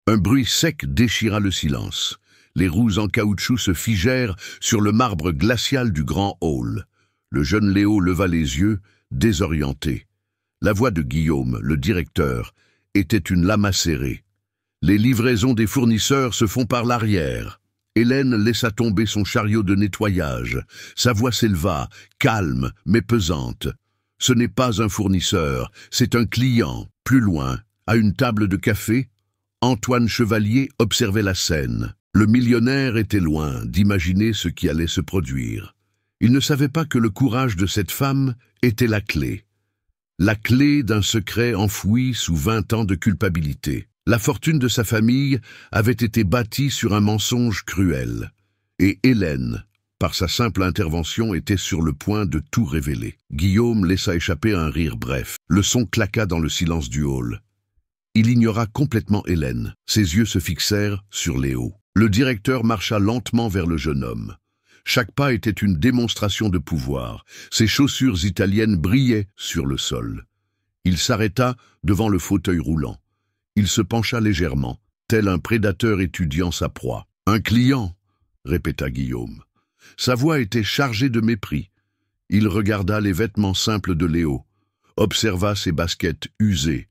Un bruit sec déchira le silence. Les roues en caoutchouc se figèrent sur le marbre glacial du grand hall. Le jeune Léo leva les yeux, désorienté. La voix de Guillaume, le directeur, était une lame acérée. Les livraisons des fournisseurs se font par l'arrière. Hélène laissa tomber son chariot de nettoyage. Sa voix s'éleva, calme mais pesante. Ce n'est pas un fournisseur, c'est un client. Plus loin, à une table de café, Antoine Chevalier observait la scène. Le millionnaire était loin d'imaginer ce qui allait se produire. Il ne savait pas que le courage de cette femme était la clé. La clé d'un secret enfoui sous 20 ans de culpabilité. La fortune de sa famille avait été bâtie sur un mensonge cruel. Et Hélène, par sa simple intervention, était sur le point de tout révéler. Guillaume laissa échapper un rire bref. Le son claqua dans le silence du hall. Il ignora complètement Hélène. Ses yeux se fixèrent sur Léo. Le directeur marcha lentement vers le jeune homme. Chaque pas était une démonstration de pouvoir. Ses chaussures italiennes brillaient sur le sol. Il s'arrêta devant le fauteuil roulant. Il se pencha légèrement, tel un prédateur étudiant sa proie. « Un client !» répéta Guillaume. Sa voix était chargée de mépris. Il regarda les vêtements simples de Léo, observa ses baskets usées,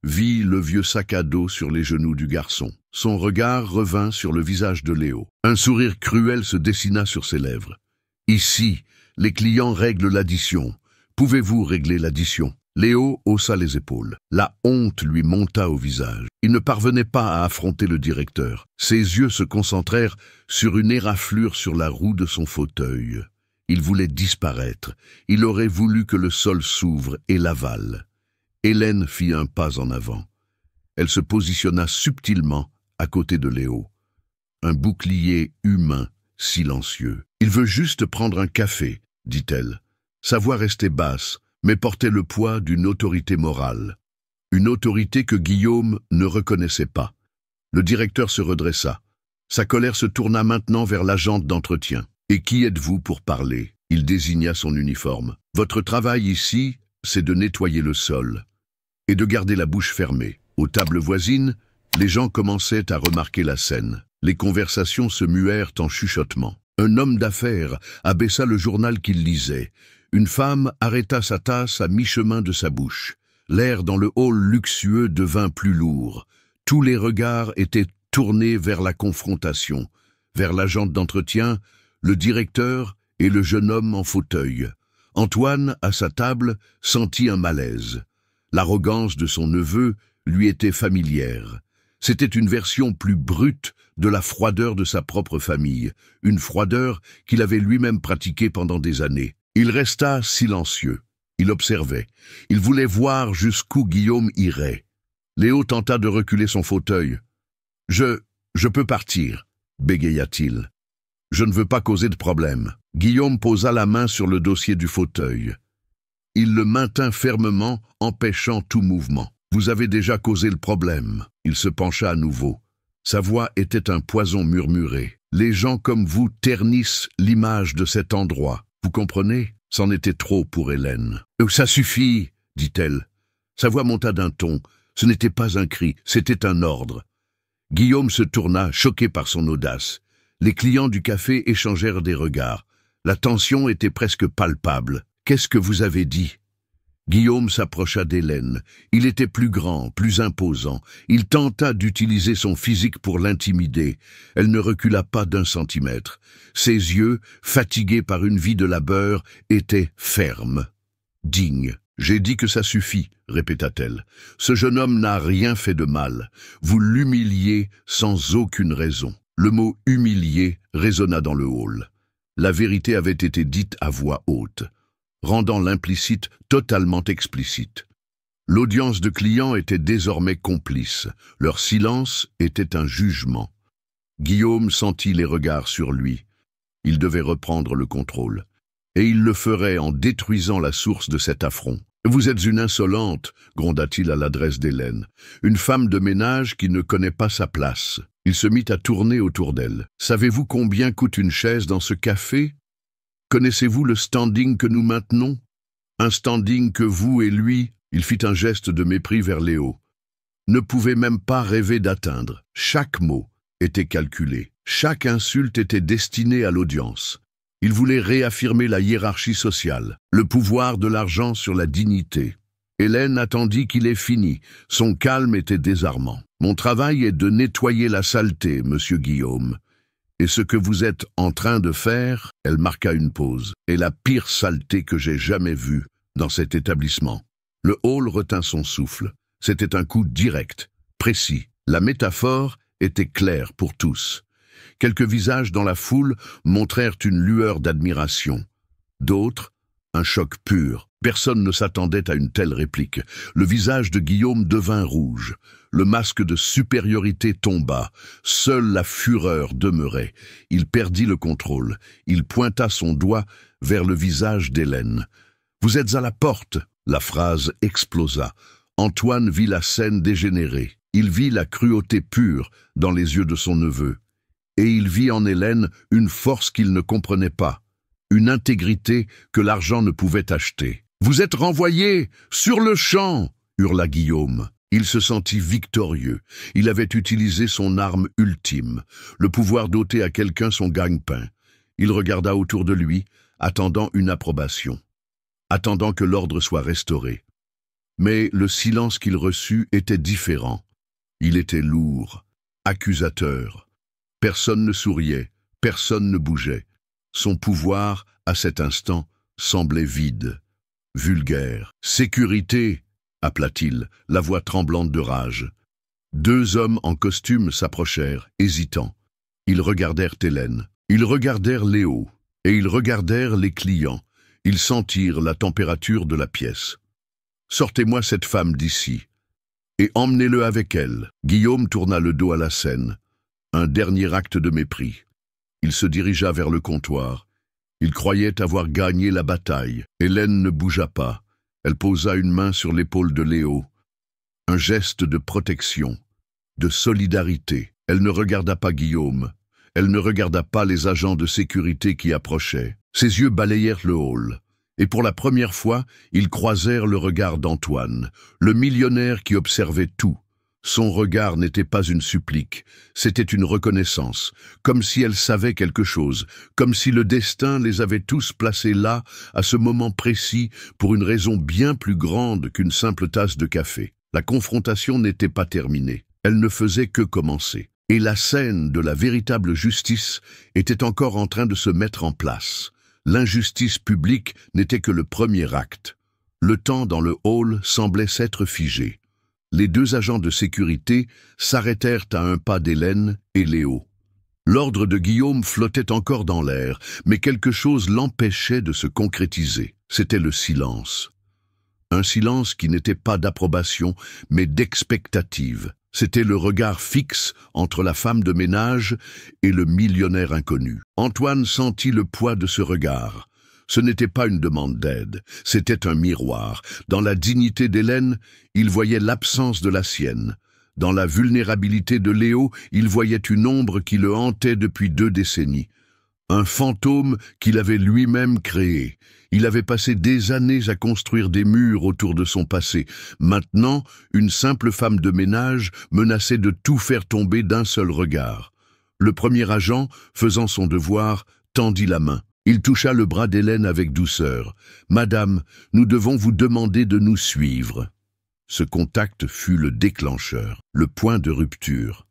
vit le vieux sac à dos sur les genoux du garçon. Son regard revint sur le visage de Léo. Un sourire cruel se dessina sur ses lèvres. « Ici, les clients règlent l'addition. Pouvez-vous régler l'addition ?» Léo haussa les épaules. La honte lui monta au visage. Il ne parvenait pas à affronter le directeur. Ses yeux se concentrèrent sur une éraflure sur la roue de son fauteuil. Il voulait disparaître. Il aurait voulu que le sol s'ouvre et l'avale. Hélène fit un pas en avant. Elle se positionna subtilement à côté de Léo. Un bouclier humain, silencieux. « Il veut juste prendre un café », dit-elle. Sa voix restait basse, mais portait le poids d'une autorité morale. Une autorité que Guillaume ne reconnaissait pas. Le directeur se redressa. Sa colère se tourna maintenant vers l'agente d'entretien. « Et qui êtes-vous pour parler ?» Il désigna son uniforme. « Votre travail ici, c'est de nettoyer le sol et de garder la bouche fermée. » Aux tables voisines, les gens commençaient à remarquer la scène. Les conversations se muèrent en chuchotements. Un homme d'affaires abaissa le journal qu'il lisait. Une femme arrêta sa tasse à mi-chemin de sa bouche. L'air dans le hall luxueux devint plus lourd. Tous les regards étaient tournés vers la confrontation, vers l'agente d'entretien, le directeur et le jeune homme en fauteuil. Antoine, à sa table, sentit un malaise. L'arrogance de son neveu lui était familière. C'était une version plus brute de la froideur de sa propre famille, une froideur qu'il avait lui-même pratiquée pendant des années. Il resta silencieux. Il observait. Il voulait voir jusqu'où Guillaume irait. Léo tenta de reculer son fauteuil. « Je peux partir », bégaya-t-il. « Je ne veux pas causer de problème. » Guillaume posa la main sur le dossier du fauteuil. Il le maintint fermement, empêchant tout mouvement. « Vous avez déjà causé le problème. » Il se pencha à nouveau. Sa voix était un poison murmuré. « Les gens comme vous ternissent l'image de cet endroit. Vous comprenez ? C'en était trop pour Hélène. « Ça suffit !» dit-elle. Sa voix monta d'un ton. Ce n'était pas un cri, c'était un ordre. Guillaume se tourna, choqué par son audace. Les clients du café échangèrent des regards. La tension était presque palpable. « Qu'est-ce que vous avez dit ?» Guillaume s'approcha d'Hélène. Il était plus grand, plus imposant. Il tenta d'utiliser son physique pour l'intimider. Elle ne recula pas d'un centimètre. Ses yeux, fatigués par une vie de labeur, étaient fermes, dignes. « J'ai dit que ça suffit », répéta-t-elle. « Ce jeune homme n'a rien fait de mal. Vous l'humiliez sans aucune raison. » Le mot « humilier » résonna dans le hall. La vérité avait été dite à voix haute, rendant l'implicite totalement explicite. L'audience de clients était désormais complice. Leur silence était un jugement. Guillaume sentit les regards sur lui. Il devait reprendre le contrôle. Et il le ferait en détruisant la source de cet affront. « Vous êtes une insolente », gronda-t-il à l'adresse d'Hélène. « Une femme de ménage qui ne connaît pas sa place. » Il se mit à tourner autour d'elle. « Savez-vous combien coûte une chaise dans ce café ? Connaissez-vous le standing que nous maintenons ? Un standing que vous et lui... » Il fit un geste de mépris vers Léo. « ne pouvait même pas rêver d'atteindre. Chaque mot était calculé. Chaque insulte était destinée à l'audience. Il voulait réaffirmer la hiérarchie sociale, le pouvoir de l'argent sur la dignité. Hélène attendit qu'il ait fini. Son calme était désarmant. « Mon travail est de nettoyer la saleté, monsieur Guillaume. Et ce que vous êtes en train de faire, elle marqua une pause, est la pire saleté que j'ai jamais vue dans cet établissement. » Le hall retint son souffle. C'était un coup direct, précis. La métaphore était claire pour tous. Quelques visages dans la foule montrèrent une lueur d'admiration. D'autres, un choc pur. Personne ne s'attendait à une telle réplique. Le visage de Guillaume devint rouge. Le masque de supériorité tomba. Seule la fureur demeurait. Il perdit le contrôle. Il pointa son doigt vers le visage d'Hélène. « Vous êtes à la porte !» La phrase explosa. Antoine vit la scène dégénérer. Il vit la cruauté pure dans les yeux de son neveu. Et il vit en Hélène une force qu'il ne comprenait pas. Une intégrité que l'argent ne pouvait acheter. « Vous êtes renvoyé sur le champ !» hurla Guillaume. Il se sentit victorieux. Il avait utilisé son arme ultime, le pouvoir d'ôter à quelqu'un son gagne-pain. Il regarda autour de lui, attendant une approbation, attendant que l'ordre soit restauré. Mais le silence qu'il reçut était différent. Il était lourd, accusateur. Personne ne souriait, personne ne bougeait. Son pouvoir, à cet instant, semblait vide, vulgaire. « Sécurité !» appela-t-il, la voix tremblante de rage. Deux hommes en costume s'approchèrent, hésitants. Ils regardèrent Hélène, ils regardèrent Léo, et ils regardèrent les clients. Ils sentirent la température de la pièce. « Sortez-moi cette femme d'ici, et emmenez-le avec elle. » Guillaume tourna le dos à la scène. Un dernier acte de mépris. Il se dirigea vers le comptoir. Il croyait avoir gagné la bataille. Hélène ne bougea pas. Elle posa une main sur l'épaule de Léo. Un geste de protection, de solidarité. Elle ne regarda pas Guillaume. Elle ne regarda pas les agents de sécurité qui approchaient. Ses yeux balayèrent le hall. Et pour la première fois, ils croisèrent le regard d'Antoine, le millionnaire qui observait tout. Son regard n'était pas une supplique, c'était une reconnaissance, comme si elle savait quelque chose, comme si le destin les avait tous placés là, à ce moment précis, pour une raison bien plus grande qu'une simple tasse de café. La confrontation n'était pas terminée, elle ne faisait que commencer. Et la scène de la véritable justice était encore en train de se mettre en place. L'injustice publique n'était que le premier acte. Le temps dans le hall semblait s'être figé. Les deux agents de sécurité s'arrêtèrent à un pas d'Hélène et Léo. L'ordre de Guillaume flottait encore dans l'air, mais quelque chose l'empêchait de se concrétiser. C'était le silence. Un silence qui n'était pas d'approbation, mais d'expectative. C'était le regard fixe entre la femme de ménage et le millionnaire inconnu. Antoine sentit le poids de ce regard. Ce n'était pas une demande d'aide, c'était un miroir. Dans la dignité d'Hélène, il voyait l'absence de la sienne. Dans la vulnérabilité de Léo, il voyait une ombre qui le hantait depuis 2 décennies. Un fantôme qu'il avait lui-même créé. Il avait passé des années à construire des murs autour de son passé. Maintenant, une simple femme de ménage menaçait de tout faire tomber d'un seul regard. Le premier agent, faisant son devoir, tendit la main. Il toucha le bras d'Hélène avec douceur. « Madame, nous devons vous demander de nous suivre. » Ce contact fut le déclencheur, le point de rupture.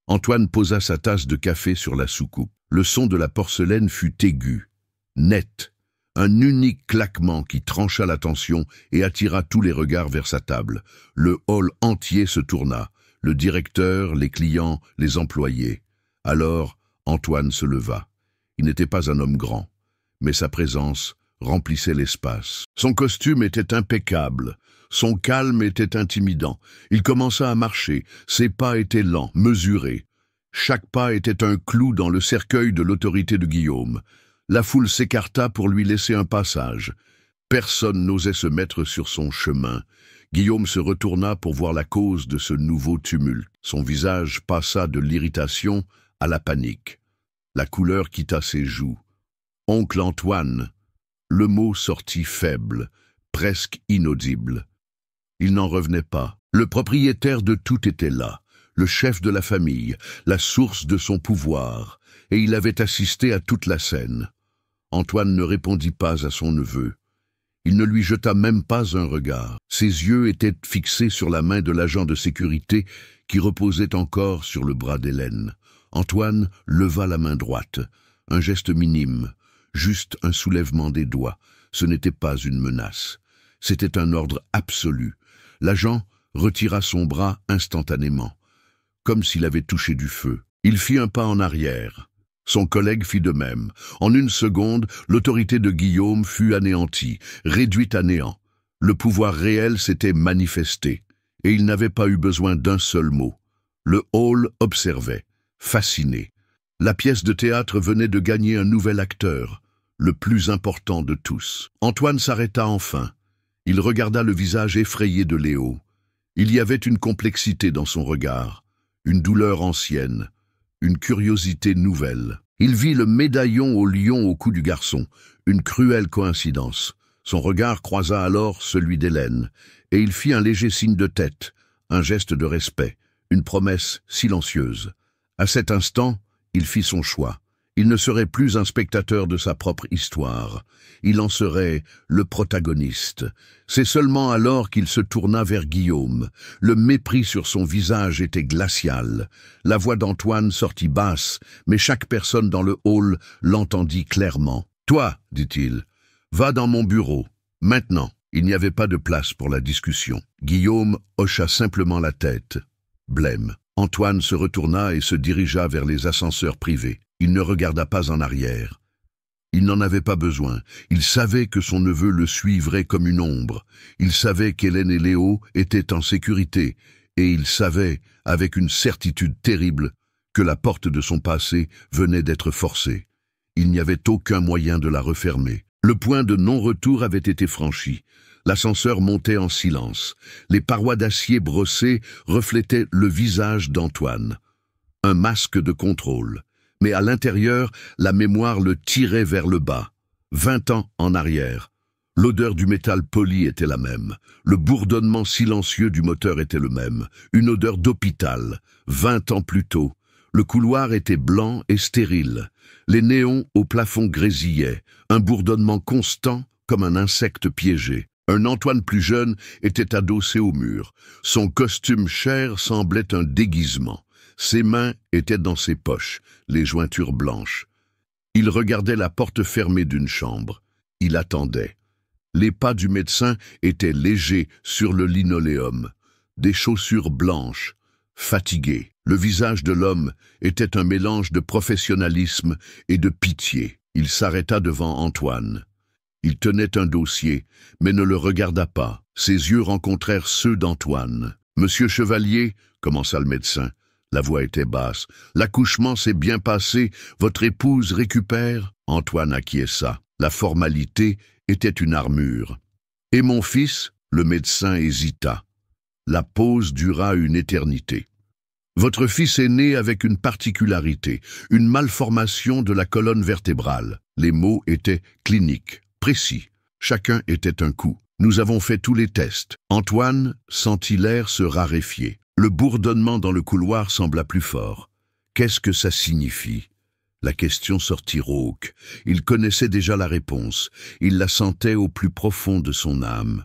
Antoine posa sa tasse de café sur la soucoupe. Le son de la porcelaine fut aigu, net. Un unique claquement qui trancha la tension et attira tous les regards vers sa table. Le hall entier se tourna. Le directeur, les clients, les employés. Alors, Antoine se leva. Il n'était pas un homme grand, mais sa présence remplissait l'espace. Son costume était impeccable, son calme était intimidant. Il commença à marcher, ses pas étaient lents, mesurés. Chaque pas était un clou dans le cercueil de l'autorité de Guillaume. La foule s'écarta pour lui laisser un passage. Personne n'osait se mettre sur son chemin. Guillaume se retourna pour voir la cause de ce nouveau tumulte. Son visage passa de l'irritation à la panique. La couleur quitta ses joues. « Oncle Antoine !» Le mot sortit faible, presque inaudible. Il n'en revenait pas. Le propriétaire de tout était là, le chef de la famille, la source de son pouvoir, et il avait assisté à toute la scène. Antoine ne répondit pas à son neveu. Il ne lui jeta même pas un regard. Ses yeux étaient fixés sur la main de l'agent de sécurité qui reposait encore sur le bras d'Hélène. Antoine leva la main droite, un geste minime, juste un soulèvement des doigts. Ce n'était pas une menace. C'était un ordre absolu. L'agent retira son bras instantanément, comme s'il avait touché du feu. Il fit un pas en arrière. Son collègue fit de même. En une seconde, l'autorité de Guillaume fut anéantie, réduite à néant. Le pouvoir réel s'était manifesté, et il n'avait pas eu besoin d'un seul mot. Le hall observait, fasciné. La pièce de théâtre venait de gagner un nouvel acteur, le plus important de tous. Antoine s'arrêta enfin. Il regarda le visage effrayé de Léo. Il y avait une complexité dans son regard, une douleur ancienne, une curiosité nouvelle. Il vit le médaillon au lion au cou du garçon, une cruelle coïncidence. Son regard croisa alors celui d'Hélène, et il fit un léger signe de tête, un geste de respect, une promesse silencieuse. À cet instant, il fit son choix. Il ne serait plus un spectateur de sa propre histoire. Il en serait le protagoniste. C'est seulement alors qu'il se tourna vers Guillaume. Le mépris sur son visage était glacial. La voix d'Antoine sortit basse, mais chaque personne dans le hall l'entendit clairement. « Toi, dit-il, va dans mon bureau, maintenant. » Il n'y avait pas de place pour la discussion. Guillaume hocha simplement la tête. Blême. Antoine se retourna et se dirigea vers les ascenseurs privés. Il ne regarda pas en arrière. Il n'en avait pas besoin. Il savait que son neveu le suivrait comme une ombre. Il savait qu'Hélène et Léo étaient en sécurité. Et il savait, avec une certitude terrible, que la porte de son passé venait d'être forcée. Il n'y avait aucun moyen de la refermer. Le point de non-retour avait été franchi. L'ascenseur montait en silence. Les parois d'acier brossé reflétaient le visage d'Antoine. Un masque de contrôle. Mais à l'intérieur, la mémoire le tirait vers le bas. 20 ans en arrière. L'odeur du métal poli était la même. Le bourdonnement silencieux du moteur était le même. Une odeur d'hôpital. 20 ans plus tôt. Le couloir était blanc et stérile. Les néons au plafond grésillaient. Un bourdonnement constant comme un insecte piégé. Un Antoine plus jeune était adossé au mur. Son costume cher semblait un déguisement. Ses mains étaient dans ses poches, les jointures blanches. Il regardait la porte fermée d'une chambre. Il attendait. Les pas du médecin étaient légers sur le linoléum. Des chaussures blanches, fatiguées. Le visage de l'homme était un mélange de professionnalisme et de pitié. Il s'arrêta devant Antoine. Il tenait un dossier, mais ne le regarda pas. Ses yeux rencontrèrent ceux d'Antoine. « Monsieur Chevalier, » commença le médecin. La voix était basse. « L'accouchement s'est bien passé, votre épouse récupère ?» Antoine acquiesça. La formalité était une armure. « Et mon fils ?» Le médecin hésita. La pause dura une éternité. « Votre fils est né avec une particularité, une malformation de la colonne vertébrale. » Les mots étaient cliniques, précis. Chacun était un coup. Nous avons fait tous les tests. Antoine sentit l'air se raréfier. Le bourdonnement dans le couloir sembla plus fort. Qu'est-ce que ça signifie? La question sortit rauque. Il connaissait déjà la réponse. Il la sentait au plus profond de son âme.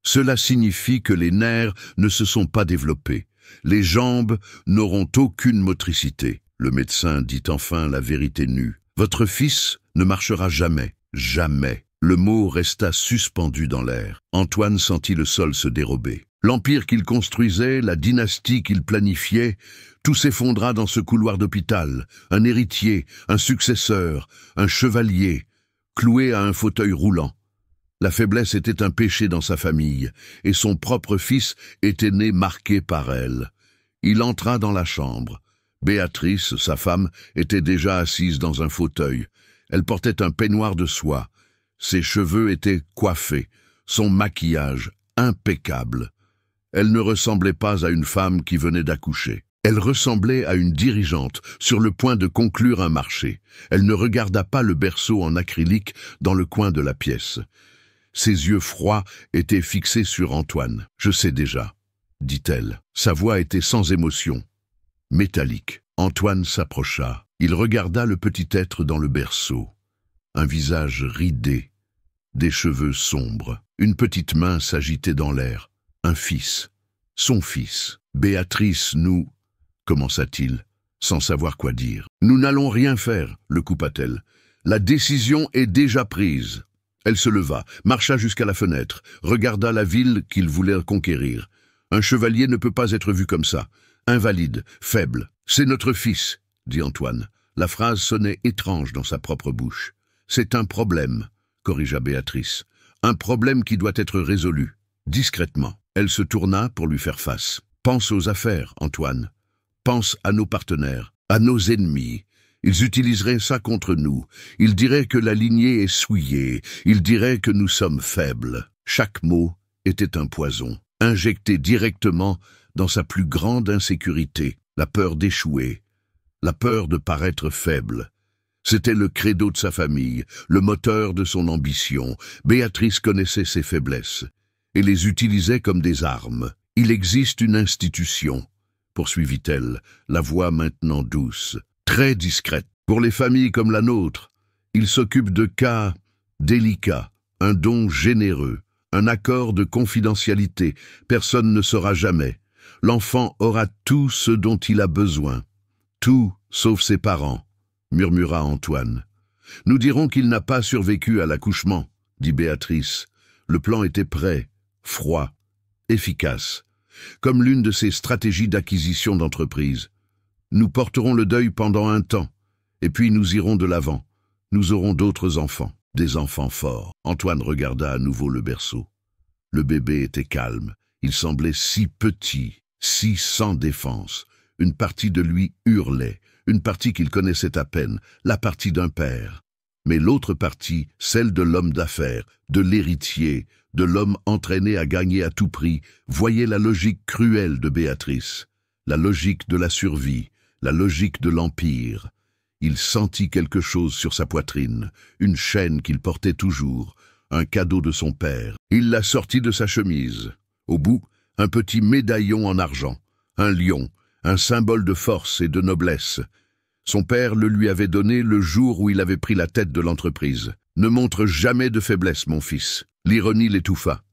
Cela signifie que les nerfs ne se sont pas développés. Les jambes n'auront aucune motricité. Le médecin dit enfin la vérité nue. Votre fils ne marchera jamais. Jamais. Le mot resta suspendu dans l'air. Antoine sentit le sol se dérober. L'empire qu'il construisait, la dynastie qu'il planifiait, tout s'effondra dans ce couloir d'hôpital. Un héritier, un successeur, un chevalier, cloué à un fauteuil roulant. La faiblesse était un péché dans sa famille, et son propre fils était né marqué par elle. Il entra dans la chambre. Béatrice, sa femme, était déjà assise dans un fauteuil. Elle portait un peignoir de soie. Ses cheveux étaient coiffés, son maquillage impeccable. Elle ne ressemblait pas à une femme qui venait d'accoucher. Elle ressemblait à une dirigeante sur le point de conclure un marché. Elle ne regarda pas le berceau en acrylique dans le coin de la pièce. Ses yeux froids étaient fixés sur Antoine. « Je sais déjà. dit-elle. Sa voix était sans émotion, métallique. Antoine s'approcha. Il regarda le petit être dans le berceau. Un visage ridé, des cheveux sombres. Une petite main s'agitait dans l'air. Un fils. Son fils. Béatrice, nous... commença-t-il, sans savoir quoi dire. Nous n'allons rien faire, le coupa-t-elle. La décision est déjà prise. Elle se leva, marcha jusqu'à la fenêtre, regarda la ville qu'il voulait conquérir. Un chevalier ne peut pas être vu comme ça. Invalide, faible. C'est notre fils, dit Antoine. La phrase sonnait étrange dans sa propre bouche. C'est un problème, corrigea Béatrice. Un problème qui doit être résolu, discrètement. Elle se tourna pour lui faire face. Pense aux affaires, Antoine. Pense à nos partenaires, à nos ennemis. Ils utiliseraient ça contre nous. Ils diraient que la lignée est souillée. Ils diraient que nous sommes faibles. Chaque mot était un poison, injecté directement dans sa plus grande insécurité, la peur d'échouer, la peur de paraître faible. C'était le credo de sa famille, le moteur de son ambition. Béatrice connaissait ses faiblesses et les utilisait comme des armes. Il existe une institution, poursuivit-elle, la voix maintenant douce, très discrète. Pour les familles comme la nôtre, il s'occupe de cas délicats, un don généreux, un accord de confidentialité. Personne ne saura jamais. L'enfant aura tout ce dont il a besoin. Tout, sauf ses parents, murmura Antoine. Nous dirons qu'il n'a pas survécu à l'accouchement, dit Béatrice. Le plan était prêt, froid, efficace, comme l'une de ces stratégies d'acquisition d'entreprise. Nous porterons le deuil pendant un temps, et puis nous irons de l'avant. Nous aurons d'autres enfants, des enfants forts. Antoine regarda à nouveau le berceau. Le bébé était calme. Il semblait si petit, si sans défense. Une partie de lui hurlait, une partie qu'il connaissait à peine, la partie d'un père. Mais l'autre partie, celle de l'homme d'affaires, de l'héritier, de l'homme entraîné à gagner à tout prix, voyait la logique cruelle de Béatrice, la logique de la survie, la logique de l'empire. Il sentit quelque chose sur sa poitrine, une chaîne qu'il portait toujours, un cadeau de son père. Il la sortit de sa chemise. Au bout, un petit médaillon en argent, un lion, un symbole de force et de noblesse. Son père le lui avait donné le jour où il avait pris la tête de l'entreprise. « Ne montre jamais de faiblesse, mon fils. » L'ironie l'étouffa.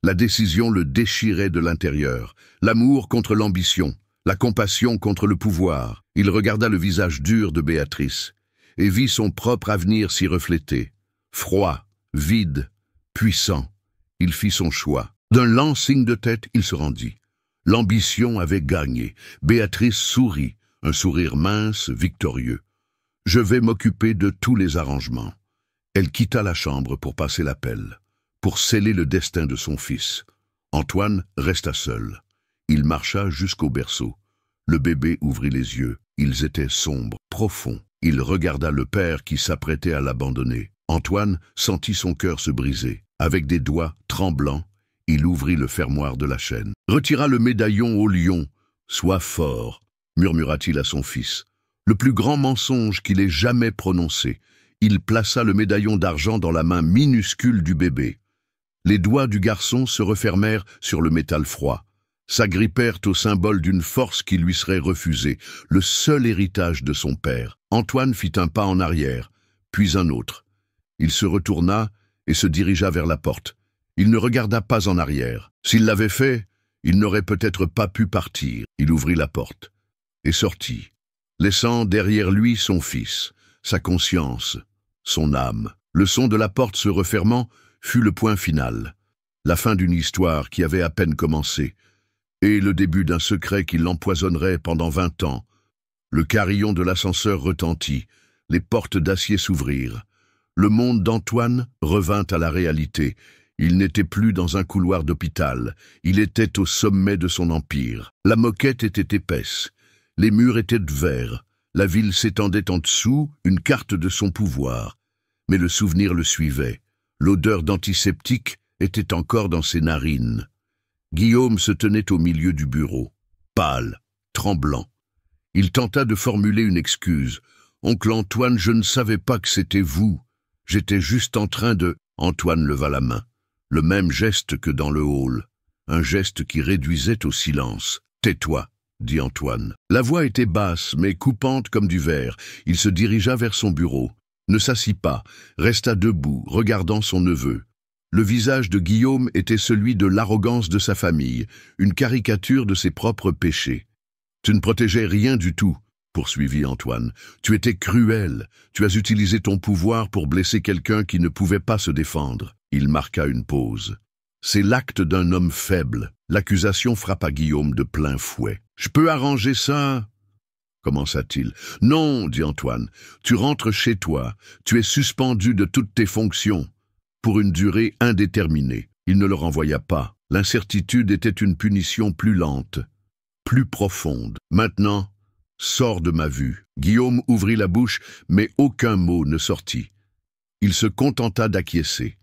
La décision le déchirait de l'intérieur. L'amour contre l'ambition, la compassion contre le pouvoir. Il regarda le visage dur de Béatrice et vit son propre avenir s'y refléter. Froid, vide, puissant. Il fit son choix. D'un lent signe de tête, il se rendit. L'ambition avait gagné. Béatrice sourit, un sourire mince, victorieux. « Je vais m'occuper de tous les arrangements. » Elle quitta la chambre pour passer l'appel, pour sceller le destin de son fils. Antoine resta seul. Il marcha jusqu'au berceau. Le bébé ouvrit les yeux. Ils étaient sombres, profonds. Il regarda le père qui s'apprêtait à l'abandonner. Antoine sentit son cœur se briser. Avec des doigts tremblants, il ouvrit le fermoir de la chaîne. Retira le médaillon au lion. « Sois fort », murmura-t-il à son fils. Le plus grand mensonge qu'il ait jamais prononcé. Il plaça le médaillon d'argent dans la main minuscule du bébé. Les doigts du garçon se refermèrent sur le métal froid, s'agrippèrent au symbole d'une force qui lui serait refusée, le seul héritage de son père. Antoine fit un pas en arrière, puis un autre. Il se retourna et se dirigea vers la porte. Il ne regarda pas en arrière. S'il l'avait fait, il n'aurait peut-être pas pu partir. Il ouvrit la porte et sortit, laissant derrière lui son fils, sa conscience, son âme. Le son de la porte se refermant fut le point final, la fin d'une histoire qui avait à peine commencé, et le début d'un secret qui l'empoisonnerait pendant 20 ans. Le carillon de l'ascenseur retentit, les portes d'acier s'ouvrirent. Le monde d'Antoine revint à la réalité. Il n'était plus dans un couloir d'hôpital, il était au sommet de son empire. La moquette était épaisse, les murs étaient de verre, la ville s'étendait en dessous, une carte de son pouvoir. Mais le souvenir le suivait. L'odeur d'antiseptique était encore dans ses narines. Guillaume se tenait au milieu du bureau, pâle, tremblant. Il tenta de formuler une excuse. « Oncle Antoine, je ne savais pas que c'était vous. J'étais juste en train de... » Antoine leva la main. Le même geste que dans le hall. un geste qui réduisait au silence. « Tais-toi » dit Antoine. La voix était basse, mais coupante comme du verre. Il se dirigea vers son bureau, ne s'assit pas, resta debout, regardant son neveu. Le visage de Guillaume était celui de l'arrogance de sa famille, une caricature de ses propres péchés. « Tu ne protégeais rien du tout, » poursuivit Antoine. « Tu étais cruel, tu as utilisé ton pouvoir pour blesser quelqu'un qui ne pouvait pas se défendre. » Il marqua une pause. « C'est l'acte d'un homme faible. » L'accusation frappa Guillaume de plein fouet. « Je peux arranger ça ?» commença-t-il. « Non, dit Antoine, tu rentres chez toi, tu es suspendu de toutes tes fonctions, pour une durée indéterminée. » Il ne le renvoya pas. L'incertitude était une punition plus lente, plus profonde. « Maintenant, sors de ma vue. » Guillaume ouvrit la bouche, mais aucun mot ne sortit. Il se contenta d'acquiescer.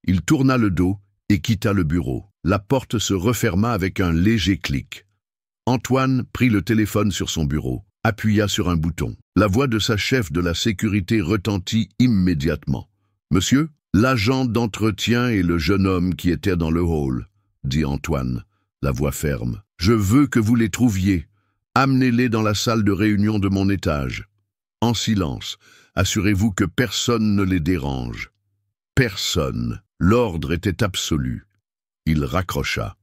Il tourna le dos et quitta le bureau. La porte se referma avec un léger clic. Antoine prit le téléphone sur son bureau, appuya sur un bouton. La voix de sa chef de la sécurité retentit immédiatement. « Monsieur, l'agent d'entretien et le jeune homme qui était dans le hall, » dit Antoine, la voix ferme. « Je veux que vous les trouviez. Amenez-les dans la salle de réunion de mon étage. En silence, assurez-vous que personne ne les dérange. » Personne. L'ordre était absolu. Il raccrocha.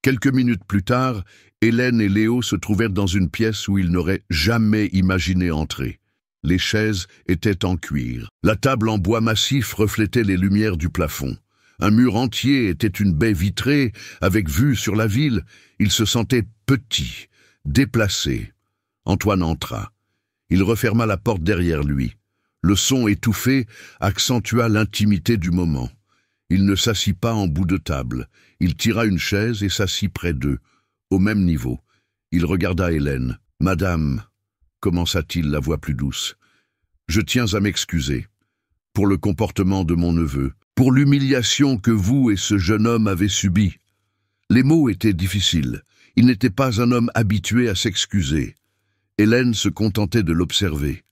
Quelques minutes plus tard, Hélène et Léo se trouvèrent dans une pièce où ils n'auraient jamais imaginé entrer. Les chaises étaient en cuir. La table en bois massif reflétait les lumières du plafond. Un mur entier était une baie vitrée, avec vue sur la ville. Il se sentait petit, déplacé. Antoine entra. Il referma la porte derrière lui. Le son étouffé accentua l'intimité du moment. Il ne s'assit pas en bout de table. Il tira une chaise et s'assit près d'eux, au même niveau. Il regarda Hélène. « Madame, » commença-t-il la voix plus douce, « je tiens à m'excuser pour le comportement de mon neveu, pour l'humiliation que vous et ce jeune homme avez subie. » Les mots étaient difficiles. Il n'était pas un homme habitué à s'excuser. Hélène se contentait de l'observer.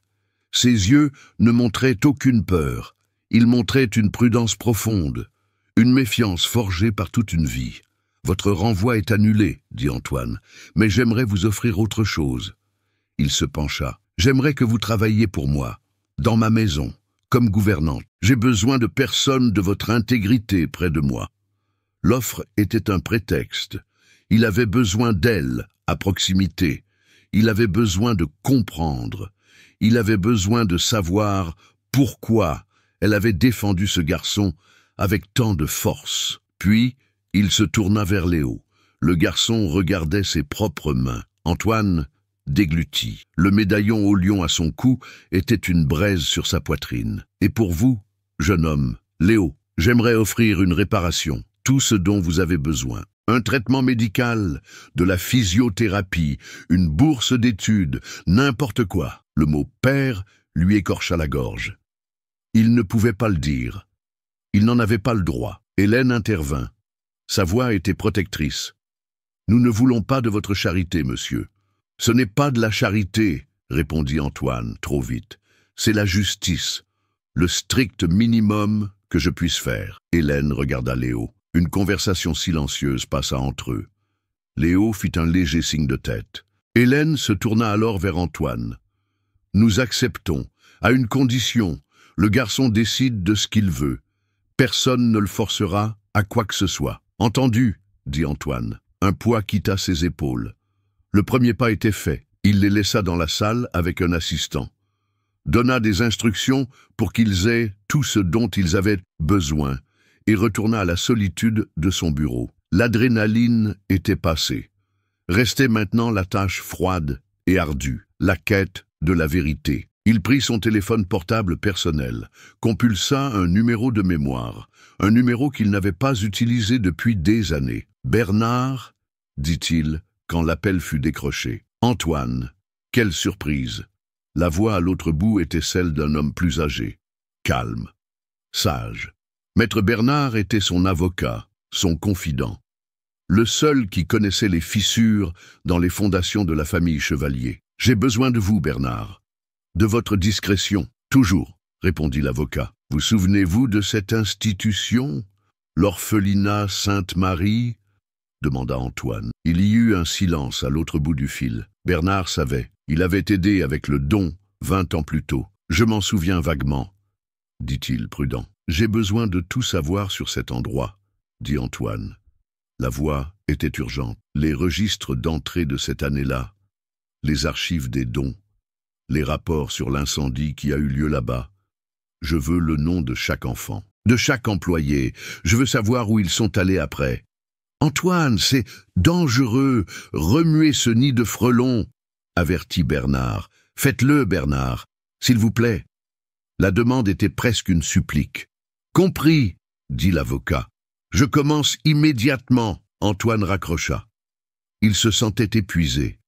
Ses yeux ne montraient aucune peur. Ils montraient une prudence profonde, une méfiance forgée par toute une vie. « Votre renvoi est annulé, » dit Antoine, « mais j'aimerais vous offrir autre chose. » Il se pencha. « J'aimerais que vous travailliez pour moi, dans ma maison, comme gouvernante. J'ai besoin de personne de votre intégrité près de moi. » L'offre était un prétexte. Il avait besoin d'elle, à proximité. Il avait besoin de comprendre. Il avait besoin de savoir pourquoi elle avait défendu ce garçon avec tant de force. Puis, il se tourna vers Léo. Le garçon regardait ses propres mains. Antoine déglutit. Le médaillon au lion à son cou était une braise sur sa poitrine. « Et pour vous, jeune homme, Léo, j'aimerais offrir une réparation, tout ce dont vous avez besoin. Un traitement médical, de la physiothérapie, une bourse d'études, n'importe quoi. » Le mot « père » lui écorcha la gorge. Il ne pouvait pas le dire. Il n'en avait pas le droit. Hélène intervint. Sa voix était protectrice. « Nous ne voulons pas de votre charité, monsieur. »« Ce n'est pas de la charité, » répondit Antoine, trop vite. « C'est la justice, le strict minimum que je puisse faire. » Hélène regarda Léo. Une conversation silencieuse passa entre eux. Léo fit un léger signe de tête. Hélène se tourna alors vers Antoine. « Nous acceptons, à une condition. Le garçon décide de ce qu'il veut. Personne ne le forcera à quoi que ce soit. »« Entendu, » dit Antoine. Un poids quitta ses épaules. Le premier pas était fait. Il les laissa dans la salle avec un assistant. Donna des instructions pour qu'ils aient tout ce dont ils avaient besoin et retourna à la solitude de son bureau. L'adrénaline était passée. Restait maintenant la tâche froide et ardue, la quête de la vérité. Il prit son téléphone portable personnel, compulsa un numéro de mémoire, un numéro qu'il n'avait pas utilisé depuis des années. « Bernard » dit-il, quand l'appel fut décroché. « Antoine » Quelle surprise! La voix à l'autre bout était celle d'un homme plus âgé, calme, sage. Maître Bernard était son avocat, son confident, le seul qui connaissait les fissures dans les fondations de la famille Chevalier. « J'ai besoin de vous, Bernard. De votre discrétion. »« Toujours, » répondit l'avocat. « Vous souvenez-vous de cette institution, l'orphelinat Sainte-Marie, demanda Antoine. Il y eut un silence à l'autre bout du fil. Bernard savait. Il avait aidé avec le don 20 ans plus tôt. Je m'en souviens vaguement, dit-il prudent. J'ai besoin de tout savoir sur cet endroit, dit Antoine. La voix était urgente. Les registres d'entrée de cette année-là, les archives des dons, les rapports sur l'incendie qui a eu lieu là-bas. Je veux le nom de chaque enfant, de chaque employé. Je veux savoir où ils sont allés après. Antoine, c'est dangereux. Remuez ce nid de frelons, avertit Bernard. Faites-le, Bernard, s'il vous plaît. La demande était presque une supplique. Compris, dit l'avocat. Je commence immédiatement. Antoine raccrocha. Il se sentait épuisé,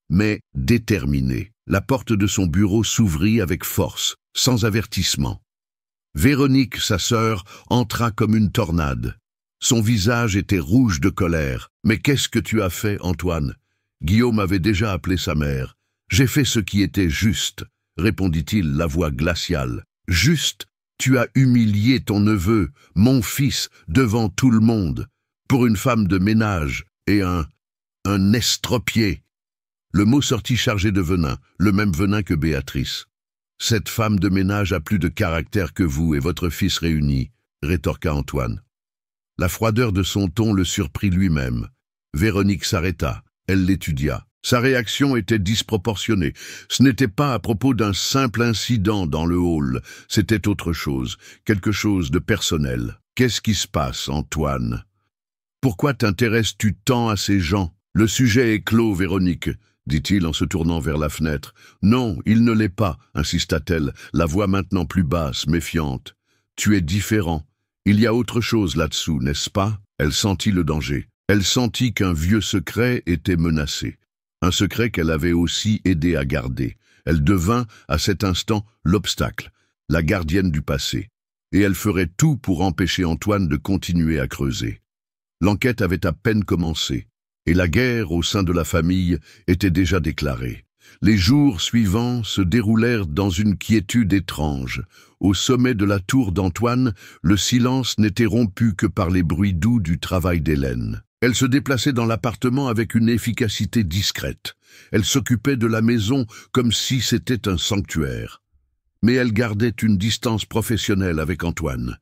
mais déterminé. La porte de son bureau s'ouvrit avec force, sans avertissement. Véronique, sa sœur, entra comme une tornade. Son visage était rouge de colère. « Mais qu'est-ce que tu as fait, Antoine ?» Guillaume avait déjà appelé sa mère. « J'ai fait ce qui était juste, » répondit-il, la voix glaciale. « Juste, tu as humilié ton neveu, mon fils, devant tout le monde, pour une femme de ménage et un estropié. » Le mot sortit chargé de venin, le même venin que Béatrice. « Cette femme de ménage a plus de caractère que vous et votre fils réunis, » rétorqua Antoine. La froideur de son ton le surprit lui-même. Véronique s'arrêta, elle l'étudia. Sa réaction était disproportionnée. Ce n'était pas à propos d'un simple incident dans le hall, c'était autre chose, quelque chose de personnel. « Qu'est-ce qui se passe, Antoine ? Pourquoi t'intéresses-tu tant à ces gens ? Le sujet est clos, Véronique, dit-il en se tournant vers la fenêtre. Non, il ne l'est pas, insista-t-elle, la voix maintenant plus basse, méfiante. Tu es différent. Il y a autre chose là-dessous, n'est-ce pas ? Elle sentit le danger. Elle sentit qu'un vieux secret était menacé. Un secret qu'elle avait aussi aidé à garder. Elle devint, à cet instant, l'obstacle, la gardienne du passé. Et elle ferait tout pour empêcher Antoine de continuer à creuser. L'enquête avait à peine commencé, et la guerre au sein de la famille était déjà déclarée. Les jours suivants se déroulèrent dans une quiétude étrange. Au sommet de la tour d'Antoine, le silence n'était rompu que par les bruits doux du travail d'Hélène. Elle se déplaçait dans l'appartement avec une efficacité discrète. Elle s'occupait de la maison comme si c'était un sanctuaire. Mais elle gardait une distance professionnelle avec Antoine.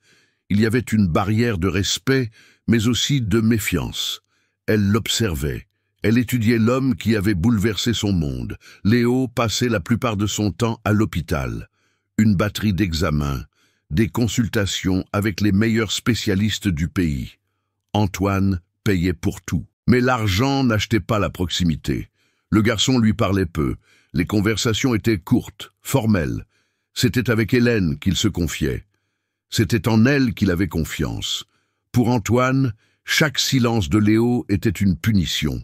Il y avait une barrière de respect, mais aussi de méfiance. Elle l'observait. Elle étudiait l'homme qui avait bouleversé son monde. Léo passait la plupart de son temps à l'hôpital. Une batterie d'examens, des consultations avec les meilleurs spécialistes du pays. Antoine payait pour tout. Mais l'argent n'achetait pas la proximité. Le garçon lui parlait peu. Les conversations étaient courtes, formelles. C'était avec Hélène qu'il se confiait. C'était en elle qu'il avait confiance. Pour Antoine, chaque silence de Léo était une punition.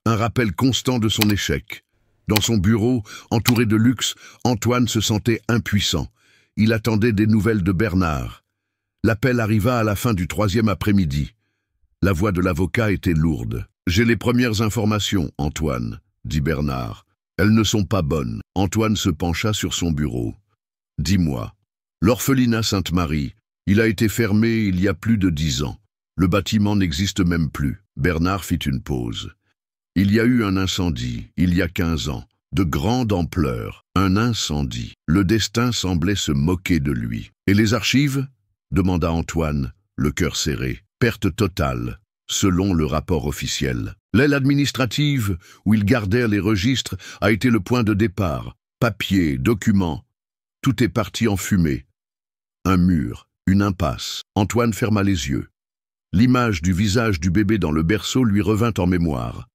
Un rappel constant de son échec. Dans son bureau, entouré de luxe, Antoine se sentait impuissant. Il attendait des nouvelles de Bernard. L'appel arriva à la fin du 3e après-midi. La voix de l'avocat était lourde. « J'ai les premières informations, Antoine, » dit Bernard. « Elles ne sont pas bonnes. » Antoine se pencha sur son bureau. « Dis-moi, l'orphelinat Sainte-Marie, il a été fermé il y a plus de 10 ans. Le bâtiment n'existe même plus. » Bernard fit une pause. Il y a eu un incendie, il y a 15 ans, de grande ampleur. Un incendie. Le destin semblait se moquer de lui. « Et les archives ?» demanda Antoine, le cœur serré. « Perte totale, selon le rapport officiel. L'aile administrative, où ils gardèrent les registres, a été le point de départ. Papiers, documents, tout est parti en fumée. Un mur, une impasse. » Antoine ferma les yeux. L'image du visage du bébé dans le berceau lui revint en mémoire.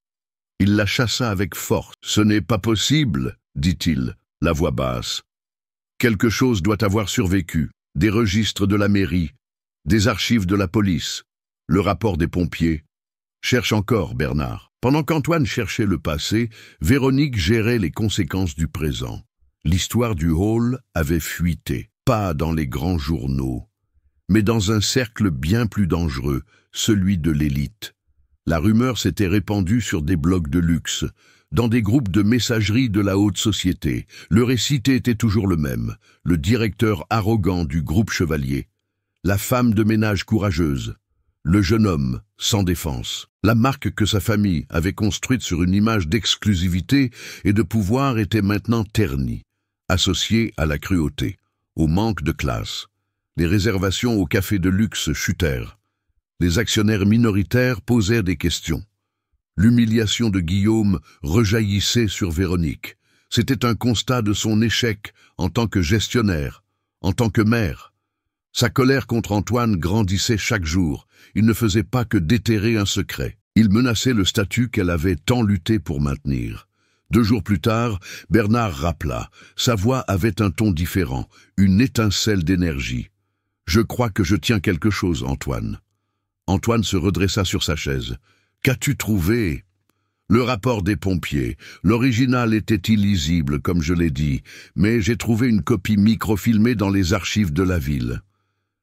Il la chassa avec force. « Ce n'est pas possible, » dit-il, la voix basse. « Quelque chose doit avoir survécu. Des registres de la mairie, des archives de la police, le rapport des pompiers. Cherche encore, Bernard. » Pendant qu'Antoine cherchait le passé, Véronique gérait les conséquences du présent. L'histoire du hall avait fuité, pas dans les grands journaux, mais dans un cercle bien plus dangereux, celui de l'élite. La rumeur s'était répandue sur des blogs de luxe, dans des groupes de messagerie de la haute société. Le récit était toujours le même, le directeur arrogant du groupe Chevalier, la femme de ménage courageuse, le jeune homme, sans défense. La marque que sa famille avait construite sur une image d'exclusivité et de pouvoir était maintenant ternie, associée à la cruauté, au manque de classe. Les réservations au café de luxe chutèrent. Les actionnaires minoritaires posèrent des questions. L'humiliation de Guillaume rejaillissait sur Véronique. C'était un constat de son échec en tant que gestionnaire, en tant que mère. Sa colère contre Antoine grandissait chaque jour. Il ne faisait pas que déterrer un secret. Il menaçait le statut qu'elle avait tant lutté pour maintenir. 2 jours plus tard, Bernard rappela. Sa voix avait un ton différent, une étincelle d'énergie. « Je crois que je tiens quelque chose, Antoine. » Antoine se redressa sur sa chaise. « Qu'as-tu trouvé ?» Le rapport des pompiers. L'original était illisible, comme je l'ai dit, mais j'ai trouvé une copie microfilmée dans les archives de la ville.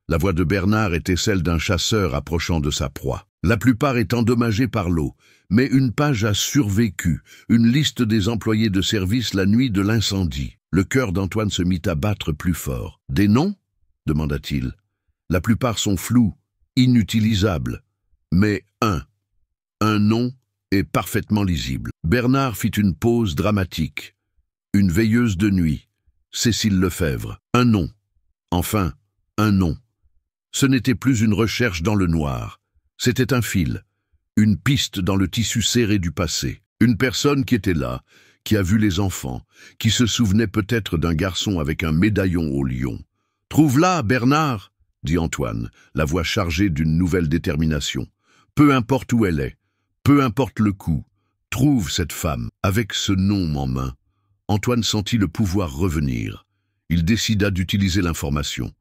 La voix de Bernard était celle d'un chasseur approchant de sa proie. La plupart est endommagée par l'eau, mais une page a survécu, une liste des employés de service la nuit de l'incendie. Le cœur d'Antoine se mit à battre plus fort. « Des noms ?» demanda-t-il. « La plupart sont flous, inutilisables, mais un nom est parfaitement lisible. » Bernard fit une pause dramatique. Une veilleuse de nuit, Cécile Lefebvre. Un nom. Enfin, un nom. Ce n'était plus une recherche dans le noir. C'était un fil, une piste dans le tissu serré du passé. Une personne qui était là, qui a vu les enfants, qui se souvenait peut-être d'un garçon avec un médaillon au lion. « Trouve-la, Bernard !» dit Antoine, la voix chargée d'une nouvelle détermination. « Peu importe où elle est, peu importe le coup, trouve cette femme. » Avec ce nom en main, Antoine sentit le pouvoir revenir. Il décida d'utiliser l'information.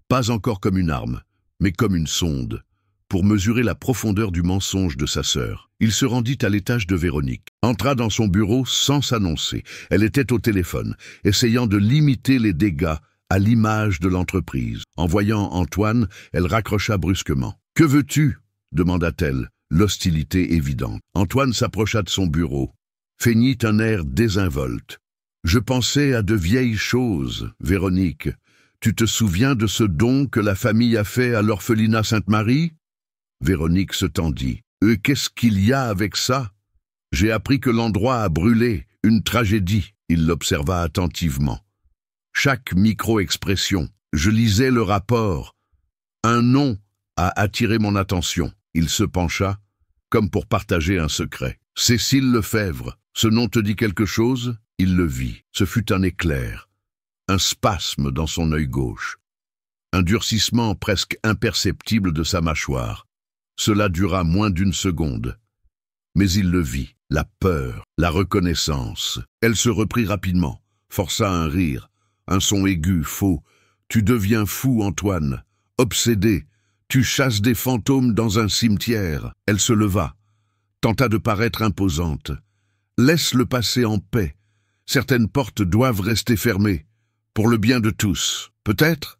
Pas encore comme une arme, mais comme une sonde, pour mesurer la profondeur du mensonge de sa sœur. Il se rendit à l'étage de Véronique, entra dans son bureau sans s'annoncer. Elle était au téléphone, essayant de limiter les dégâts à l'image de l'entreprise. En voyant Antoine, elle raccrocha brusquement. « Que veux-tu » demanda-t-elle, l'hostilité évidente. Antoine s'approcha de son bureau, feignit un air désinvolte. « Je pensais à de vieilles choses, Véronique. Tu te souviens de ce don que la famille a fait à l'orphelinat Sainte-Marie ?» Véronique se tendit. « Qu'est-ce qu'il y a avec ça ? J'ai appris que l'endroit a brûlé, une tragédie. » Il l'observa attentivement. Chaque micro-expression. Je lisais le rapport. Un nom a attiré mon attention. Il se pencha, comme pour partager un secret. « Cécile Lefebvre, ce nom te dit quelque chose ?» Il le vit. Ce fut un éclair. Un spasme dans son œil gauche. Un durcissement presque imperceptible de sa mâchoire. Cela dura moins d'1 seconde. Mais il le vit. La peur, la reconnaissance. Elle se reprit rapidement, força un rire. Un son aigu, faux. « Tu deviens fou, Antoine. Obsédé. Tu chasses des fantômes dans un cimetière. » Elle se leva, tenta de paraître imposante. « Laisse le passé en paix. Certaines portes doivent rester fermées. Pour le bien de tous. Peut-être ?»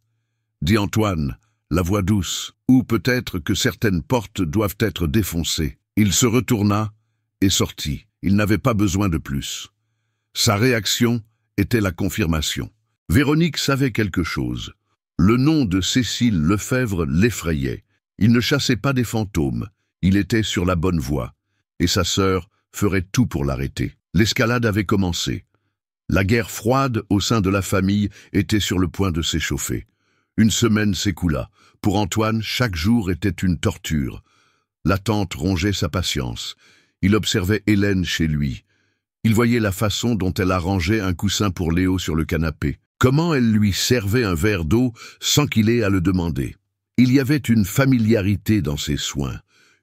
dit Antoine, la voix douce. « Ou peut-être que certaines portes doivent être défoncées. » Il se retourna et sortit. Il n'avait pas besoin de plus. Sa réaction était la confirmation. Véronique savait quelque chose. Le nom de Cécile Lefebvre l'effrayait. Il ne chassait pas des fantômes. Il était sur la bonne voie. Et sa sœur ferait tout pour l'arrêter. L'escalade avait commencé. La guerre froide au sein de la famille était sur le point de s'échauffer. 1 semaine s'écoula. Pour Antoine, chaque jour était une torture. L'attente rongeait sa patience. Il observait Hélène chez lui. Il voyait la façon dont elle arrangeait un coussin pour Léo sur le canapé. Comment elle lui servait un verre d'eau sans qu'il ait à le demander. Il y avait une familiarité dans ses soins,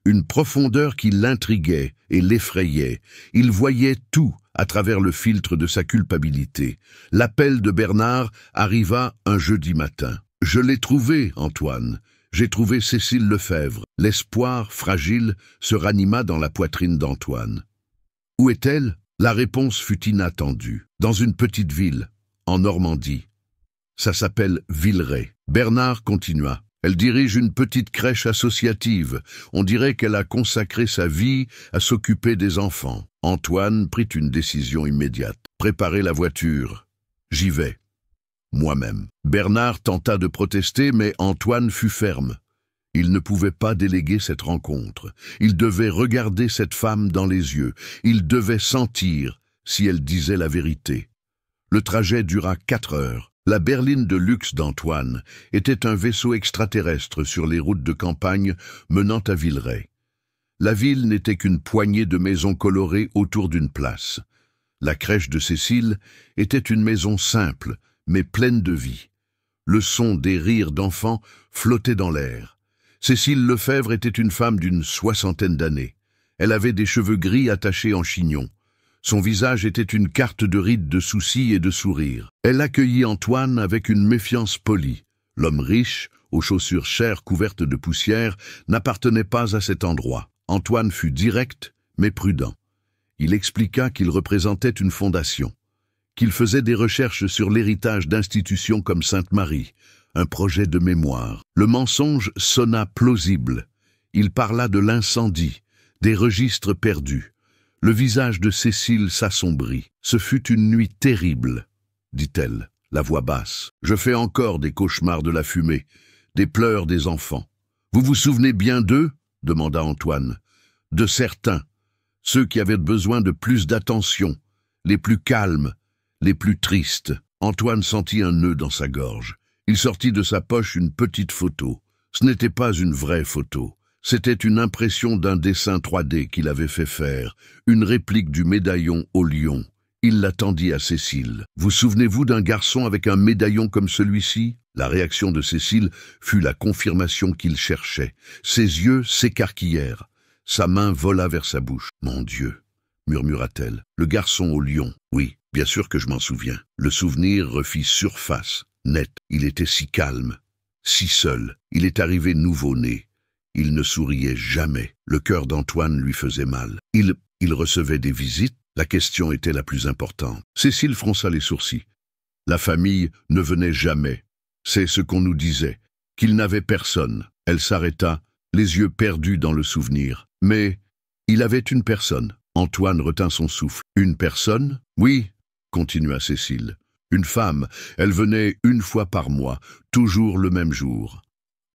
une profondeur qui l'intriguait et l'effrayait. Il voyait tout à travers le filtre de sa culpabilité. L'appel de Bernard arriva un jeudi matin. « Je l'ai trouvé, Antoine. J'ai trouvé Cécile Lefebvre. » L'espoir, fragile, se ranima dans la poitrine d'Antoine. Où est-elle? La réponse fut inattendue. Dans une petite ville, en Normandie. Ça s'appelle Villeray. Bernard continua. Elle dirige une petite crèche associative. On dirait qu'elle a consacré sa vie à s'occuper des enfants. Antoine prit une décision immédiate. Préparer la voiture. J'y vais. Moi-même. Bernard tenta de protester, mais Antoine fut ferme. Il ne pouvait pas déléguer cette rencontre. Il devait regarder cette femme dans les yeux. Il devait sentir si elle disait la vérité. Le trajet dura 4 heures. La berline de luxe d'Antoine était un vaisseau extraterrestre sur les routes de campagne menant à Villeray. La ville n'était qu'une poignée de maisons colorées autour d'une place. La crèche de Cécile était une maison simple, mais pleine de vie. Le son des rires d'enfants flottait dans l'air. Cécile Lefebvre était une femme d'une 60aine d'années. Elle avait des cheveux gris attachés en chignon. Son visage était une carte de rides de soucis et de sourires. Elle accueillit Antoine avec une méfiance polie. L'homme riche, aux chaussures chères couvertes de poussière, n'appartenait pas à cet endroit. Antoine fut direct, mais prudent. Il expliqua qu'il représentait une fondation, qu'il faisait des recherches sur l'héritage d'institutions comme Sainte-Marie, un projet de mémoire. Le mensonge sonna plausible. Il parla de l'incendie, des registres perdus. Le visage de Cécile s'assombrit. « Ce fut une nuit terrible, dit-elle, la voix basse. Je fais encore des cauchemars de la fumée, des pleurs des enfants. Vous vous souvenez bien d'eux ? Demanda Antoine. De certains, ceux qui avaient besoin de plus d'attention, les plus calmes, les plus tristes. Antoine sentit un nœud dans sa gorge. Il sortit de sa poche une petite photo. Ce n'était pas une vraie photo. C'était une impression d'un dessin 3D qu'il avait fait faire, une réplique du médaillon au lion. Il la tendit à Cécile. « Vous souvenez-vous d'un garçon avec un médaillon comme celui-ci » La réaction de Cécile fut la confirmation qu'il cherchait. Ses yeux s'écarquillèrent. Sa main vola vers sa bouche. « Mon Dieu !» murmura-t-elle. « Le garçon au lion. Oui, bien sûr que je m'en souviens. » Le souvenir refit surface, net. Il était si calme, si seul. Il est arrivé nouveau-né. Il ne souriait jamais. Le cœur d'Antoine lui faisait mal. Il recevait des visites. La question était la plus importante. Cécile fronça les sourcils. La famille ne venait jamais. C'est ce qu'on nous disait, qu'il n'avait personne. Elle s'arrêta, les yeux perdus dans le souvenir. Mais il avait une personne. Antoine retint son souffle. Une personne ? Oui, continua Cécile. Une femme. Elle venait 1 fois par mois, toujours le même jour.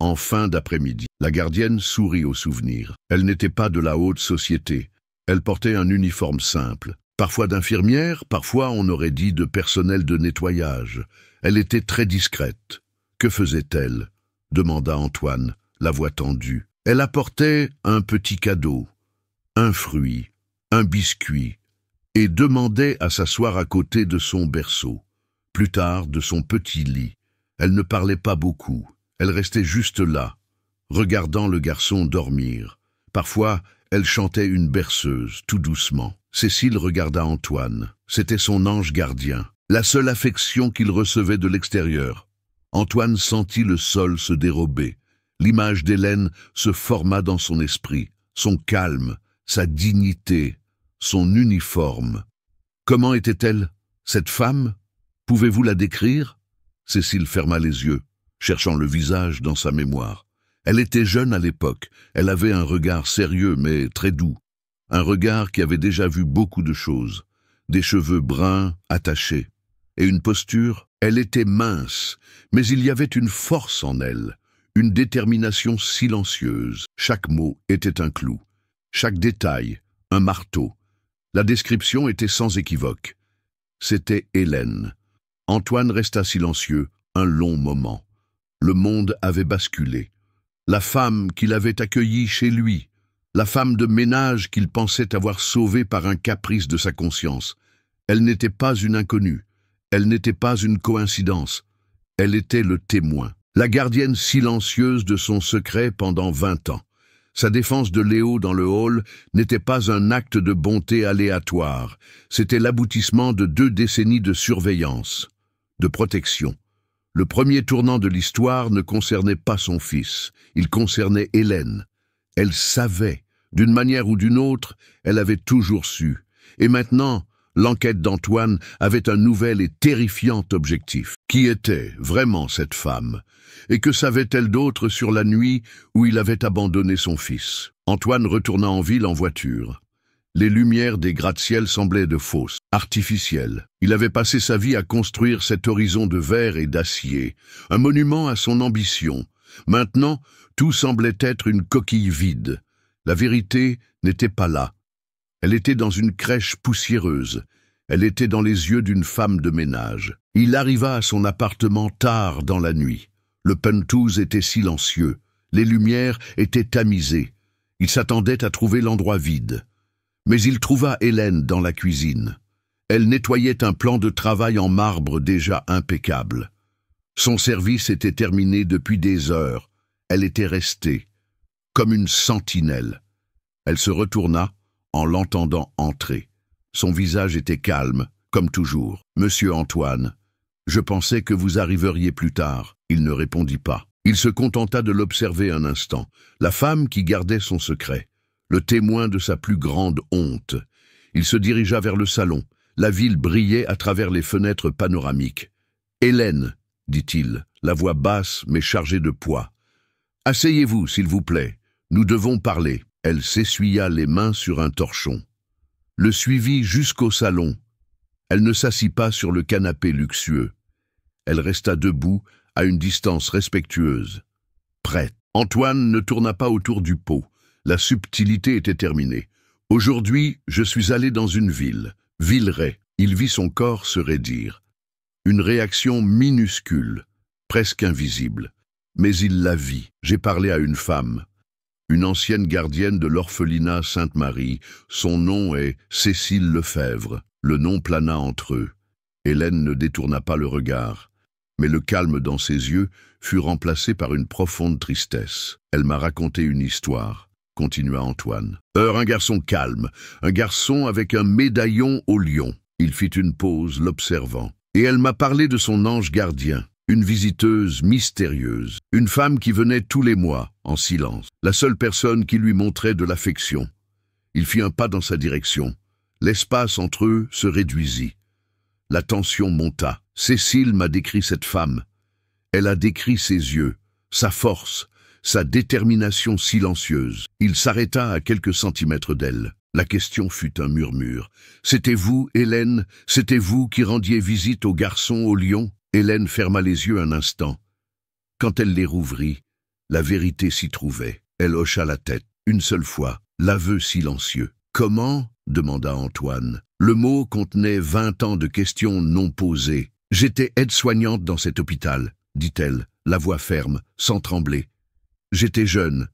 En fin d'après-midi, la gardienne sourit au souvenir. Elle n'était pas de la haute société. Elle portait un uniforme simple. Parfois d'infirmière, parfois on aurait dit de personnel de nettoyage. Elle était très discrète. Que faisait-elle ? Demanda Antoine, la voix tendue. Elle apportait un petit cadeau, un fruit, un biscuit, et demandait à s'asseoir à côté de son berceau. Plus tard, de son petit lit. Elle ne parlait pas beaucoup. Elle restait juste là, regardant le garçon dormir. Parfois, elle chantait une berceuse, tout doucement. Cécile regarda Antoine. C'était son ange gardien, la seule affection qu'il recevait de l'extérieur. Antoine sentit le sol se dérober. L'image d'Hélène se forma dans son esprit, son calme, sa dignité, son uniforme. Comment était-elle, cette femme ? Pouvez-vous la décrire ? Cécile ferma les yeux, cherchant le visage dans sa mémoire. Elle était jeune à l'époque, elle avait un regard sérieux mais très doux, un regard qui avait déjà vu beaucoup de choses, des cheveux bruns attachés, et une posture. Elle était mince, mais il y avait une force en elle, une détermination silencieuse. Chaque mot était un clou, chaque détail un marteau. La description était sans équivoque. C'était Hélène. Antoine resta silencieux un long moment. Le monde avait basculé. La femme qu'il avait accueillie chez lui, la femme de ménage qu'il pensait avoir sauvée par un caprice de sa conscience. Elle n'était pas une inconnue, elle n'était pas une coïncidence, elle était le témoin, la gardienne silencieuse de son secret pendant 20 ans. Sa défense de Léo dans le hall n'était pas un acte de bonté aléatoire, c'était l'aboutissement de 2 décennies de surveillance, de protection. Le premier tournant de l'histoire ne concernait pas son fils, il concernait Hélène. Elle savait, d'une manière ou d'une autre, elle avait toujours su. Et maintenant, l'enquête d'Antoine avait un nouvel et terrifiant objectif. Qui était vraiment cette femme ? Et que savait-elle d'autre sur la nuit où il avait abandonné son fils ? Antoine retourna en ville en voiture. Les lumières des gratte-ciel semblaient de fausses, artificielles. Il avait passé sa vie à construire cet horizon de verre et d'acier, un monument à son ambition, Maintenant, tout semblait être une coquille vide. La vérité n'était pas là. Elle était dans une crèche poussiéreuse. Elle était dans les yeux d'une femme de ménage. Il arriva à son appartement tard dans la nuit. Le penthouse était silencieux. Les lumières étaient tamisées. Il s'attendait à trouver l'endroit vide. Mais il trouva Hélène dans la cuisine. Elle nettoyait un plan de travail en marbre déjà impeccable. Son service était terminé depuis des heures. Elle était restée, comme une sentinelle. Elle se retourna en l'entendant entrer. Son visage était calme, comme toujours. « Monsieur Antoine, je pensais que vous arriveriez plus tard. » Il ne répondit pas. Il se contenta de l'observer un instant. La femme qui gardait son secret, le témoin de sa plus grande honte. Il se dirigea vers le salon. La ville brillait à travers les fenêtres panoramiques. « Hélène, dit-il, la voix basse mais chargée de poids. Asseyez-vous, s'il vous plaît. Nous devons parler. » Elle s'essuya les mains sur un torchon. Le suivit jusqu'au salon. Elle ne s'assit pas sur le canapé luxueux. Elle resta debout, à une distance respectueuse. Prête. Antoine ne tourna pas autour du pot. La subtilité était terminée. « Aujourd'hui, je suis allé dans une ville. Villeray. » Il vit son corps se raidir. Une réaction minuscule, presque invisible. Mais il la vit. J'ai parlé à une femme. Une ancienne gardienne de l'orphelinat Sainte-Marie. Son nom est Cécile Lefebvre. Le nom plana entre eux. Hélène ne détourna pas le regard. Mais le calme dans ses yeux fut remplacé par une profonde tristesse. « Elle m'a raconté une histoire », continua Antoine. « Un garçon calme, un garçon avec un médaillon au lion. » Il fit une pause, l'observant. « Et elle m'a parlé de son ange gardien. Une visiteuse mystérieuse, une femme qui venait tous les mois, en silence, la seule personne qui lui montrait de l'affection. » Il fit un pas dans sa direction. L'espace entre eux se réduisit. La tension monta. Cécile m'a décrit cette femme. Elle a décrit ses yeux, sa force, sa détermination silencieuse. Il s'arrêta à quelques centimètres d'elle. La question fut un murmure. « C'était vous, Hélène? C'était vous qui rendiez visite au garçon au lion ?» Hélène ferma les yeux un instant. Quand elle les rouvrit, la vérité s'y trouvait. Elle hocha la tête, une seule fois, l'aveu silencieux. « Comment ?» demanda Antoine. Le mot contenait 20 ans de questions non posées. « J'étais aide-soignante dans cet hôpital, » dit-elle, la voix ferme, sans trembler. « J'étais jeune.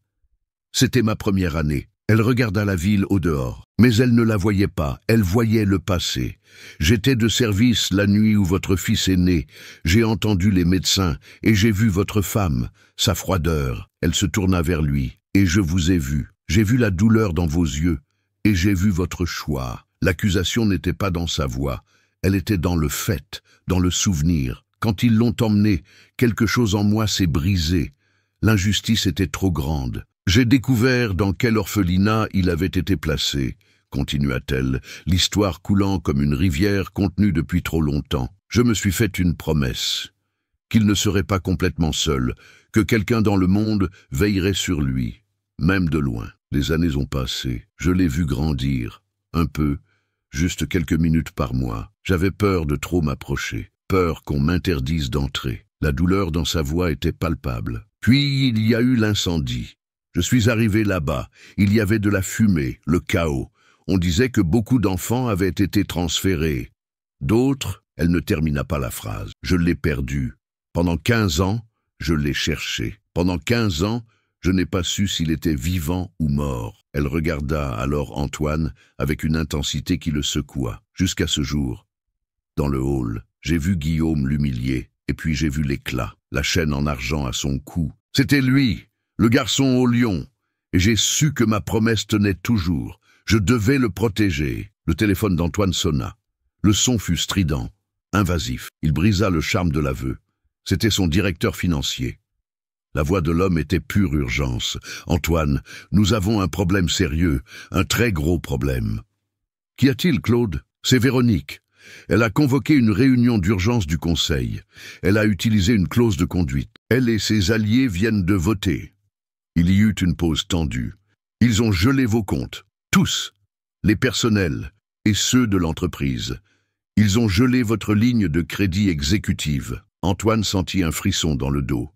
C'était ma première année. » Elle regarda la ville au dehors, mais elle ne la voyait pas, elle voyait le passé. « J'étais de service la nuit où votre fils est né. J'ai entendu les médecins et j'ai vu votre femme, sa froideur. » Elle se tourna vers lui. « Et je vous ai vu. J'ai vu la douleur dans vos yeux. Et j'ai vu votre choix. » L'accusation n'était pas dans sa voix. Elle était dans le fait, dans le souvenir. Quand ils l'ont emmené, quelque chose en moi s'est brisé. L'injustice était trop grande. J'ai découvert dans quel orphelinat il avait été placé, continua-t-elle, l'histoire coulant comme une rivière contenue depuis trop longtemps. Je me suis fait une promesse, qu'il ne serait pas complètement seul, que quelqu'un dans le monde veillerait sur lui, même de loin. Les années ont passé, je l'ai vu grandir, un peu, juste quelques minutes par mois. J'avais peur de trop m'approcher, peur qu'on m'interdise d'entrer. La douleur dans sa voix était palpable. Puis il y a eu l'incendie. Je suis arrivé là-bas, il y avait de la fumée, le chaos. On disait que beaucoup d'enfants avaient été transférés. D'autres, elle ne termina pas la phrase. Je l'ai perdu. Pendant 15 ans, je l'ai cherché. Pendant 15 ans, je n'ai pas su s'il était vivant ou mort. Elle regarda alors Antoine avec une intensité qui le secoua. Jusqu'à ce jour, dans le hall, j'ai vu Guillaume l'humilier, et puis j'ai vu l'éclat, la chaîne en argent à son cou. C'était lui, le garçon au lion, et j'ai su que ma promesse tenait toujours. Je devais le protéger. Le téléphone d'Antoine sonna. Le son fut strident, invasif. Il brisa le charme de l'aveu. C'était son directeur financier. La voix de l'homme était pure urgence. « Antoine, nous avons un problème sérieux, un très gros problème. »« Qu'y a-t-il, Claude ? C'est Véronique. Elle a convoqué une réunion d'urgence du conseil. Elle a utilisé une clause de conduite. Elle et ses alliés viennent de voter. » Il y eut une pause tendue. « Ils ont gelé vos comptes. Tous. Les personnels et ceux de l'entreprise. Ils ont gelé votre ligne de crédit exécutive. » Antoine sentit un frisson dans le dos.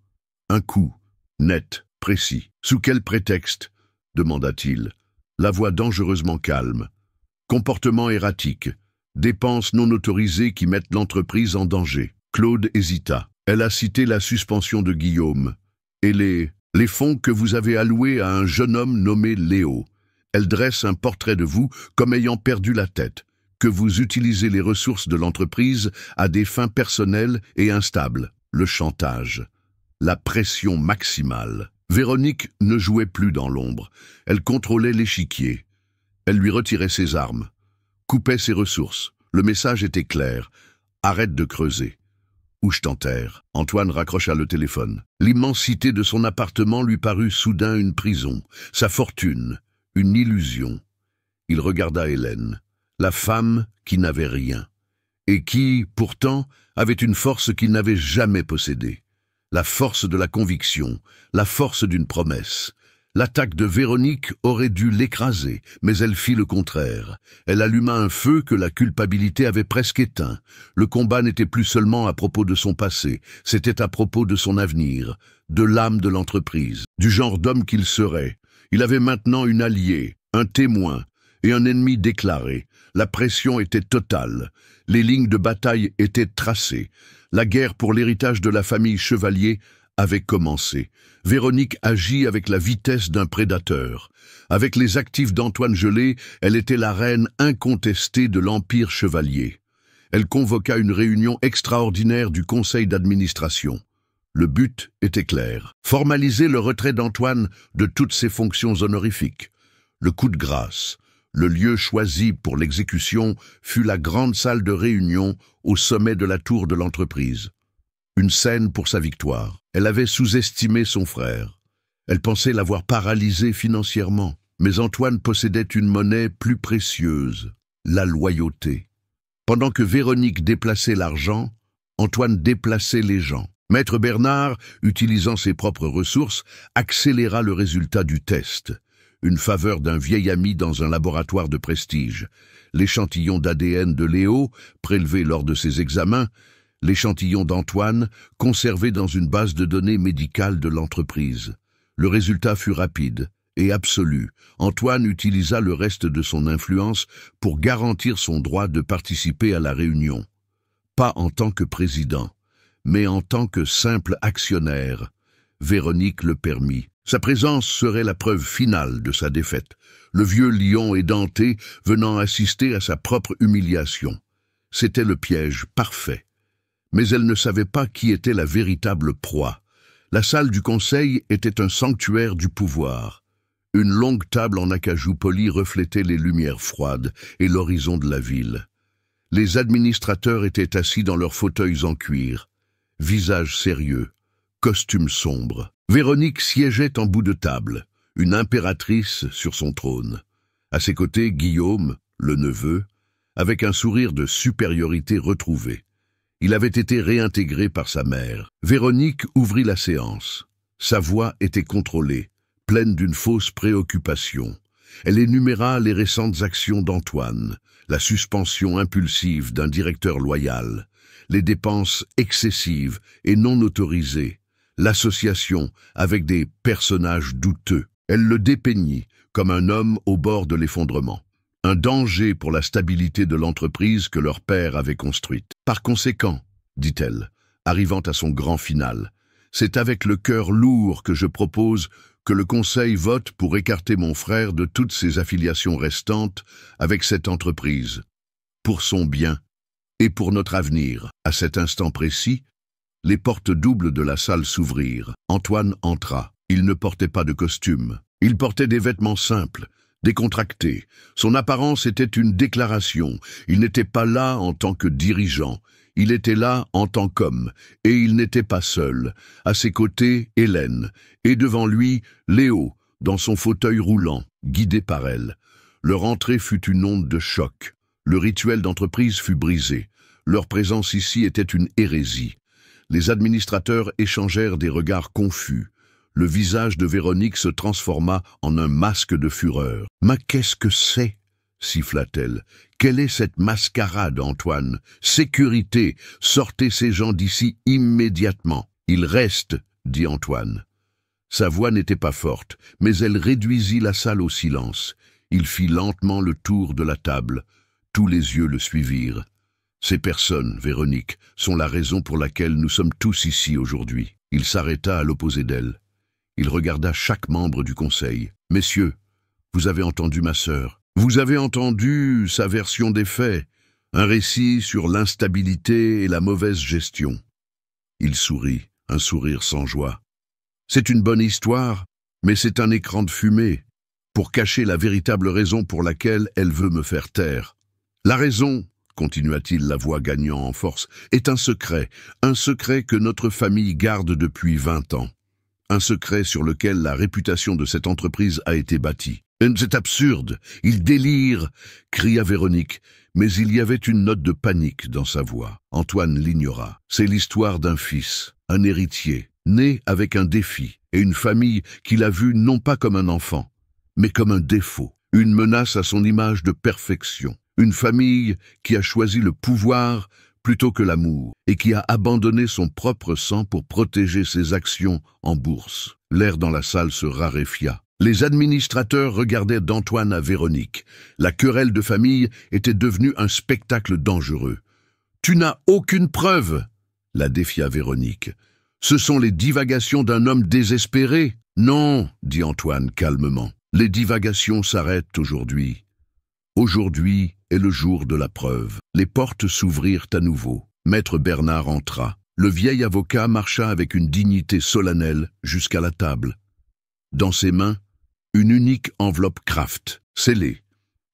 Un coup, net, précis. « Sous quel prétexte ?» demanda-t-il. La voix dangereusement calme. « Comportement erratique. Dépenses non autorisées qui mettent l'entreprise en danger. » Claude hésita. Elle a cité la suspension de Guillaume. « Et les fonds que vous avez alloués à un jeune homme nommé Léo. » Elle dresse un portrait de vous comme ayant perdu la tête, que vous utilisez les ressources de l'entreprise à des fins personnelles et instables. Le chantage. La pression maximale. Véronique ne jouait plus dans l'ombre. Elle contrôlait l'échiquier. Elle lui retirait ses armes, coupait ses ressources. Le message était clair. Arrête de creuser. Ou je t'enterre. Antoine raccrocha le téléphone. L'immensité de son appartement lui parut soudain une prison. Sa fortune, une illusion. Il regarda Hélène, la femme qui n'avait rien, et qui, pourtant, avait une force qu'il n'avait jamais possédée. La force de la conviction, la force d'une promesse. L'attaque de Véronique aurait dû l'écraser, mais elle fit le contraire. Elle alluma un feu que la culpabilité avait presque éteint. Le combat n'était plus seulement à propos de son passé, c'était à propos de son avenir, de l'âme de l'entreprise, du genre d'homme qu'il serait. Il avait maintenant une alliée, un témoin et un ennemi déclaré. La pression était totale. Les lignes de bataille étaient tracées. La guerre pour l'héritage de la famille Chevalier avait commencé. Véronique agit avec la vitesse d'un prédateur. Avec les actifs d'Antoine Gelé, elle était la reine incontestée de l'Empire Chevalier. Elle convoqua une réunion extraordinaire du conseil d'administration. Le but était clair. Formaliser le retrait d'Antoine de toutes ses fonctions honorifiques. Le coup de grâce. Le lieu choisi pour l'exécution fut la grande salle de réunion au sommet de la tour de l'entreprise. Une scène pour sa victoire. Elle avait sous-estimé son frère. Elle pensait l'avoir paralysé financièrement. Mais Antoine possédait une monnaie plus précieuse, la loyauté. Pendant que Véronique déplaçait l'argent, Antoine déplaçait les gens. Maître Bernard, utilisant ses propres ressources, accéléra le résultat du test. Une faveur d'un vieil ami dans un laboratoire de prestige. L'échantillon d'ADN de Léo, prélevé lors de ses examens, l'échantillon d'Antoine, conservé dans une base de données médicale de l'entreprise. Le résultat fut rapide et absolu. Antoine utilisa le reste de son influence pour garantir son droit de participer à la réunion. Pas en tant que président, mais en tant que simple actionnaire. Véronique le permit. Sa présence serait la preuve finale de sa défaite, le vieux lion édenté venant assister à sa propre humiliation. C'était le piège parfait. Mais elle ne savait pas qui était la véritable proie. La salle du conseil était un sanctuaire du pouvoir. Une longue table en acajou poli reflétait les lumières froides et l'horizon de la ville. Les administrateurs étaient assis dans leurs fauteuils en cuir, visages sérieux, costumes sombres. Véronique siégeait en bout de table, une impératrice sur son trône. À ses côtés, Guillaume, le neveu, avec un sourire de supériorité retrouvé. Il avait été réintégré par sa mère. Véronique ouvrit la séance. Sa voix était contrôlée, pleine d'une fausse préoccupation. Elle énuméra les récentes actions d'Antoine, la suspension impulsive d'un directeur loyal, les dépenses excessives et non autorisées, l'association avec des personnages douteux. Elle le dépeignit comme un homme au bord de l'effondrement, un danger pour la stabilité de l'entreprise que leur père avait construite. Par conséquent, dit-elle, arrivant à son grand final, c'est avec le cœur lourd que je propose que le Conseil vote pour écarter mon frère de toutes ses affiliations restantes avec cette entreprise, pour son bien et pour notre avenir. À cet instant précis, les portes doubles de la salle s'ouvrirent. Antoine entra. Il ne portait pas de costume. Il portait des vêtements simples, décontractés. Son apparence était une déclaration. Il n'était pas là en tant que dirigeant. Il était là en tant qu'homme. Et il n'était pas seul. À ses côtés, Hélène. Et devant lui, Léo, dans son fauteuil roulant, guidé par elle. Leur entrée fut une onde de choc. Le rituel d'entreprise fut brisé. Leur présence ici était une hérésie. Les administrateurs échangèrent des regards confus. Le visage de Véronique se transforma en un masque de fureur. « Mais qu'est-ce que c'est ?» siffla-t-elle. « Quelle est cette mascarade, Antoine ? Sécurité, sortez ces gens d'ici immédiatement. »« Ils restent, dit Antoine. Sa voix n'était pas forte, mais elle réduisit la salle au silence. Il fit lentement le tour de la table. Tous les yeux le suivirent. Ces personnes, Véronique, sont la raison pour laquelle nous sommes tous ici aujourd'hui. Il s'arrêta à l'opposé d'elle. Il regarda chaque membre du conseil. « Messieurs, vous avez entendu ma sœur. Vous avez entendu sa version des faits, un récit sur l'instabilité et la mauvaise gestion. » Il sourit, un sourire sans joie. « C'est une bonne histoire, mais c'est un écran de fumée pour cacher la véritable raison pour laquelle elle veut me faire taire. La raison, continua-t-il, la voix gagnant en force, est un secret que notre famille garde depuis 20 ans. Un secret sur lequel la réputation de cette entreprise a été bâtie. « C'est absurde, il délire !» cria Véronique, mais il y avait une note de panique dans sa voix. Antoine l'ignora. C'est l'histoire d'un fils, un héritier, né avec un défi et une famille qu'il a vue non pas comme un enfant, mais comme un défaut, une menace à son image de perfection. Une famille qui a choisi le pouvoir plutôt que l'amour et qui a abandonné son propre sang pour protéger ses actions en bourse. L'air dans la salle se raréfia. Les administrateurs regardaient d'Antoine à Véronique. La querelle de famille était devenue un spectacle dangereux. « Tu n'as aucune preuve !» la défia Véronique. « Ce sont les divagations d'un homme désespéré. »« Non, » dit Antoine calmement. « Les divagations s'arrêtent aujourd'hui. Aujourd'hui est le jour de la preuve. » Les portes s'ouvrirent à nouveau. Maître Bernard entra. Le vieil avocat marcha avec une dignité solennelle jusqu'à la table. Dans ses mains, une unique enveloppe Kraft, scellée.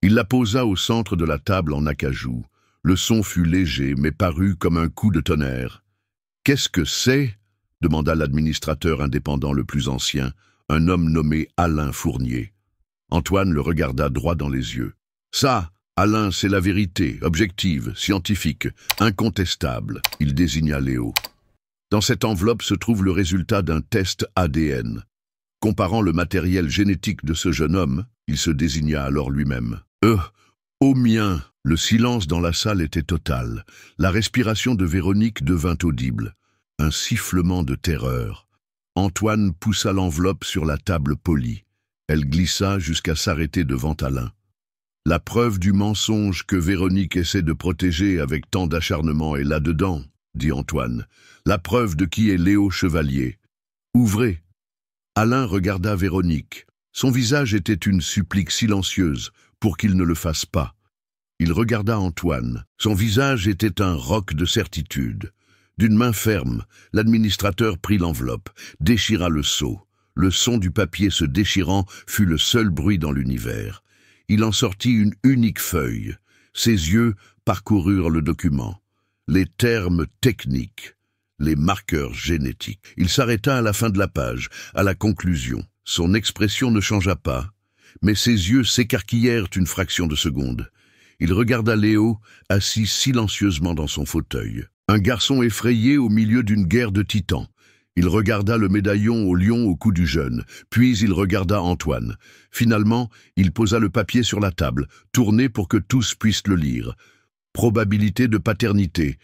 Il la posa au centre de la table en acajou. Le son fut léger, mais parut comme un coup de tonnerre. « Qu'est-ce que c'est ?» demanda l'administrateur indépendant le plus ancien, un homme nommé Alain Fournier. Antoine le regarda droit dans les yeux. « Ça, Alain, c'est la vérité, objective, scientifique, incontestable. » Il désigna Léo. Dans cette enveloppe se trouve le résultat d'un test ADN. Comparant le matériel génétique de ce jeune homme, il se désigna alors lui-même. « Au mien !» Le silence dans la salle était total. La respiration de Véronique devint audible. Un sifflement de terreur. Antoine poussa l'enveloppe sur la table polie. Elle glissa jusqu'à s'arrêter devant Alain. « La preuve du mensonge que Véronique essaie de protéger avec tant d'acharnement est là-dedans, » dit Antoine. « La preuve de qui est Léo Chevalier. Ouvrez !» Alain regarda Véronique. Son visage était une supplique silencieuse pour qu'il ne le fasse pas. Il regarda Antoine. Son visage était un roc de certitude. D'une main ferme, l'administrateur prit l'enveloppe, déchira le sceau. Le son du papier se déchirant fut le seul bruit dans l'univers. Il en sortit une unique feuille. Ses yeux parcoururent le document. Les termes techniques, les marqueurs génétiques. Il s'arrêta à la fin de la page, à la conclusion. Son expression ne changea pas, mais ses yeux s'écarquillèrent une fraction de seconde. Il regarda Léo, assis silencieusement dans son fauteuil. Un garçon effrayé au milieu d'une guerre de titans. Il regarda le médaillon au lion au cou du jeune, puis il regarda Antoine. Finalement, il posa le papier sur la table, tourné pour que tous puissent le lire. Probabilité de paternité.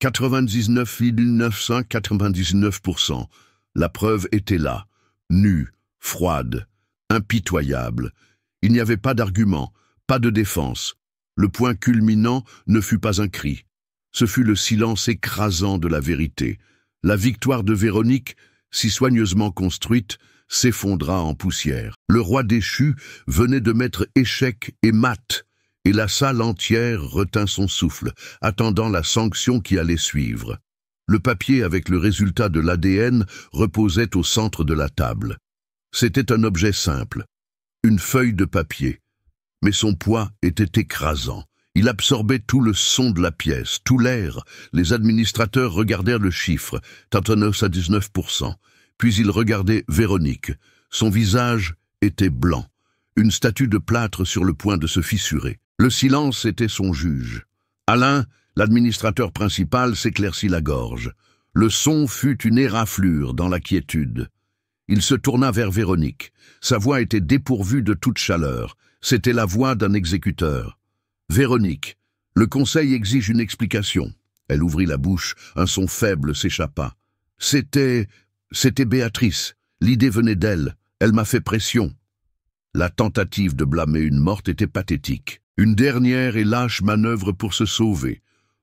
99,999%. La preuve était là, nue, froide, impitoyable. Il n'y avait pas d'argument, pas de défense. Le point culminant ne fut pas un cri. Ce fut le silence écrasant de la vérité. La victoire de Véronique, si soigneusement construite, s'effondra en poussière. Le roi déchu venait de mettre échec et mat, et la salle entière retint son souffle, attendant la sanction qui allait suivre. Le papier avec le résultat de l'ADN reposait au centre de la table. C'était un objet simple, une feuille de papier, mais son poids était écrasant. Il absorbait tout le son de la pièce, tout l'air. Les administrateurs regardèrent le chiffre, 99%. Puis ils regardaient Véronique. Son visage était blanc, une statue de plâtre sur le point de se fissurer. Le silence était son juge. Alain, l'administrateur principal, s'éclaircit la gorge. Le son fut une éraflure dans la quiétude. Il se tourna vers Véronique. Sa voix était dépourvue de toute chaleur. C'était la voix d'un exécuteur. « Véronique, le conseil exige une explication. » Elle ouvrit la bouche, un son faible s'échappa. « C'était Béatrice. L'idée venait d'elle, elle m'a fait pression. La tentative de blâmer une morte était pathétique. Une dernière et lâche manœuvre pour se sauver.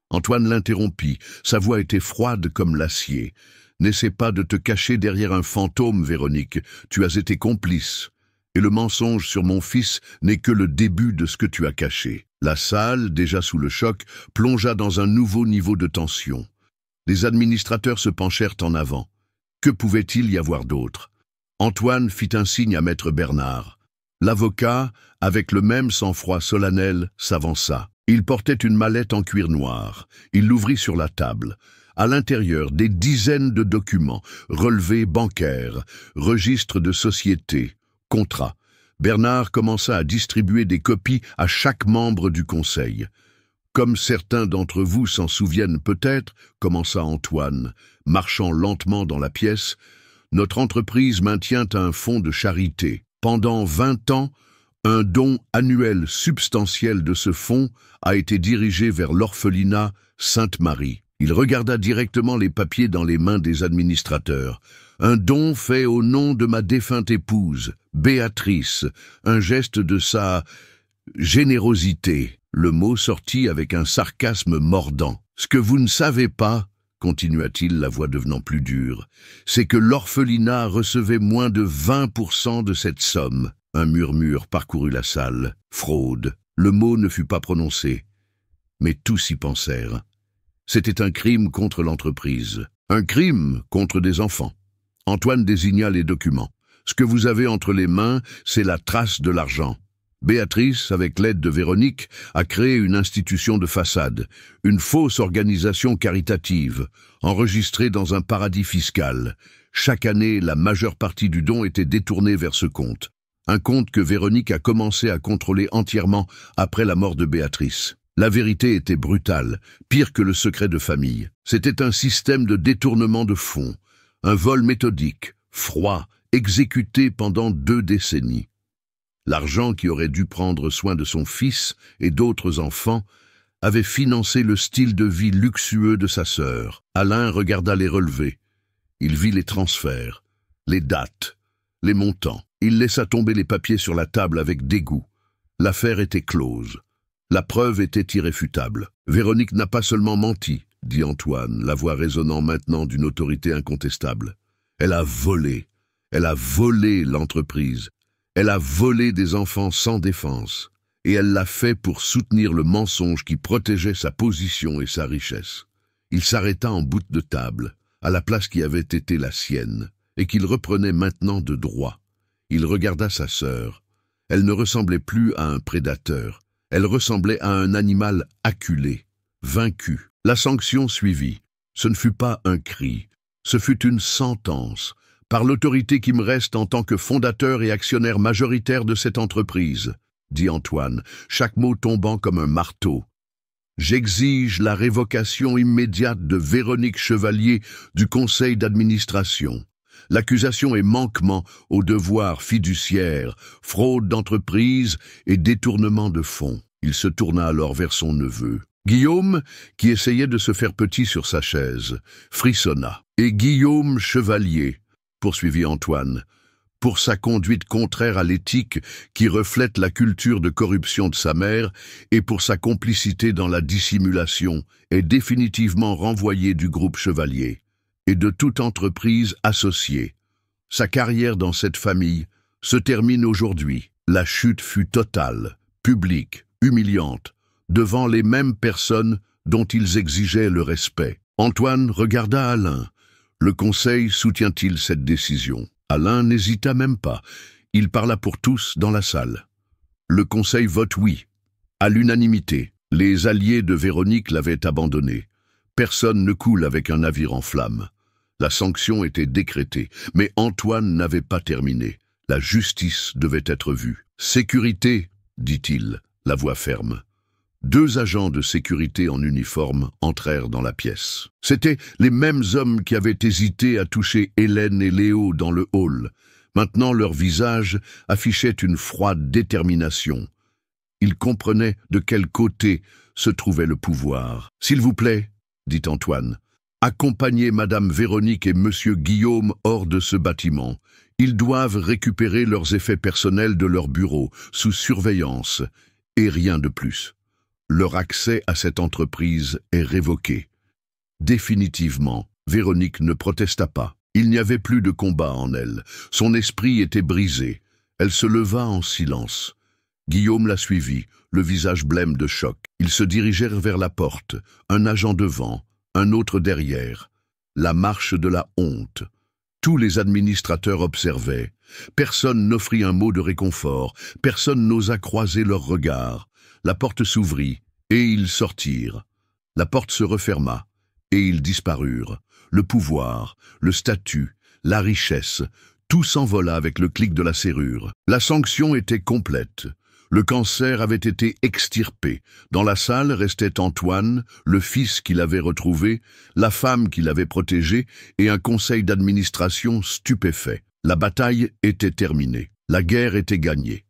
Antoine l'interrompit, sa voix était froide comme l'acier. « N'essaie pas de te cacher derrière un fantôme, Véronique, tu as été complice. Et le mensonge sur mon fils n'est que le début de ce que tu as caché. » La salle, déjà sous le choc, plongea dans un nouveau niveau de tension. Les administrateurs se penchèrent en avant. Que pouvait-il y avoir d'autre? Antoine fit un signe à maître Bernard. L'avocat, avec le même sang-froid solennel, s'avança. Il portait une mallette en cuir noir. Il l'ouvrit sur la table. À l'intérieur, des dizaines de documents, relevés bancaires, registres de société, contrats. Bernard commença à distribuer des copies à chaque membre du conseil. « Comme certains d'entre vous s'en souviennent peut-être, commença Antoine, marchant lentement dans la pièce, notre entreprise maintient un fonds de charité. Pendant 20 ans, un don annuel substantiel de ce fonds a été dirigé vers l'orphelinat Sainte-Marie. » Il regarda directement les papiers dans les mains des administrateurs. Un don fait au nom de ma défunte épouse, Béatrice, un geste de sa générosité. Le mot sortit avec un sarcasme mordant. « Ce que vous ne savez pas, continua-t-il, la voix devenant plus dure, c'est que l'orphelinat recevait moins de 20% de cette somme. » Un murmure parcourut la salle. Fraude. Le mot ne fut pas prononcé, mais tous y pensèrent. C'était un crime contre l'entreprise. Un crime contre des enfants. Antoine désigna les documents. Ce que vous avez entre les mains, c'est la trace de l'argent. Béatrice, avec l'aide de Véronique, a créé une institution de façade, une fausse organisation caritative, enregistrée dans un paradis fiscal. Chaque année, la majeure partie du don était détournée vers ce compte. Un compte que Véronique a commencé à contrôler entièrement après la mort de Béatrice. La vérité était brutale, pire que le secret de famille. C'était un système de détournement de fonds, un vol méthodique, froid, exécuté pendant 2 décennies. L'argent qui aurait dû prendre soin de son fils et d'autres enfants avait financé le style de vie luxueux de sa sœur. Alain regarda les relevés. Il vit les transferts, les dates, les montants. Il laissa tomber les papiers sur la table avec dégoût. L'affaire était close. La preuve était irréfutable. Véronique n'a pas seulement menti, dit Antoine, la voix résonnant maintenant d'une autorité incontestable. Elle a volé. Elle a volé l'entreprise. Elle a volé des enfants sans défense. Et elle l'a fait pour soutenir le mensonge qui protégeait sa position et sa richesse. Il s'arrêta en bout de table, à la place qui avait été la sienne, et qu'il reprenait maintenant de droit. Il regarda sa sœur. Elle ne ressemblait plus à un prédateur. Elle ressemblait à un animal acculé, vaincu. La sanction suivit. Ce ne fut pas un cri, ce fut une sentence, par l'autorité qui me reste en tant que fondateur et actionnaire majoritaire de cette entreprise, dit Antoine, chaque mot tombant comme un marteau. J'exige la révocation immédiate de Véronique Chevalier du conseil d'administration. L'accusation est manquement au devoir fiduciaire, fraude d'entreprise et détournement de fonds. Il se tourna alors vers son neveu. Guillaume, qui essayait de se faire petit sur sa chaise, frissonna. « Et Guillaume Chevalier », poursuivit Antoine, « pour sa conduite contraire à l'éthique qui reflète la culture de corruption de sa mère et pour sa complicité dans la dissimulation, est définitivement renvoyé du groupe Chevalier et de toute entreprise associée. Sa carrière dans cette famille se termine aujourd'hui. La chute fut totale, publique, humiliante, devant les mêmes personnes dont ils exigeaient le respect. » Antoine regarda Alain. Le conseil soutient-il cette décision? Alain n'hésita même pas. Il parla pour tous dans la salle. Le conseil vote oui, à l'unanimité. Les alliés de Véronique l'avaient abandonné. Personne ne coule avec un navire en flammes. La sanction était décrétée, mais Antoine n'avait pas terminé. La justice devait être vue. « Sécurité », dit-il, la voix ferme. 2 agents de sécurité en uniforme entrèrent dans la pièce. C'étaient les mêmes hommes qui avaient hésité à toucher Hélène et Léo dans le hall. Maintenant, leurs visages affichaient une froide détermination. Ils comprenaient de quel côté se trouvait le pouvoir. « S'il vous plaît », dit Antoine, Accompagnez Madame Véronique et Monsieur Guillaume hors de ce bâtiment. Ils doivent récupérer leurs effets personnels de leur bureau, sous surveillance, et rien de plus. Leur accès à cette entreprise est révoqué. Définitivement, Véronique ne protesta pas. Il n'y avait plus de combat en elle. Son esprit était brisé. Elle se leva en silence. Guillaume la suivit, le visage blême de choc. Ils se dirigèrent vers la porte, un agent devant, un autre derrière. La marche de la honte. Tous les administrateurs observaient. Personne n'offrit un mot de réconfort, personne n'osa croiser leurs regards. La porte s'ouvrit, et ils sortirent. La porte se referma, et ils disparurent. Le pouvoir, le statut, la richesse, tout s'envola avec le clic de la serrure. La sanction était complète. Le cancer avait été extirpé. Dans la salle restait Antoine, le fils qu'il avait retrouvé, la femme qu'il avait protégée et un conseil d'administration stupéfait. La bataille était terminée. La guerre était gagnée.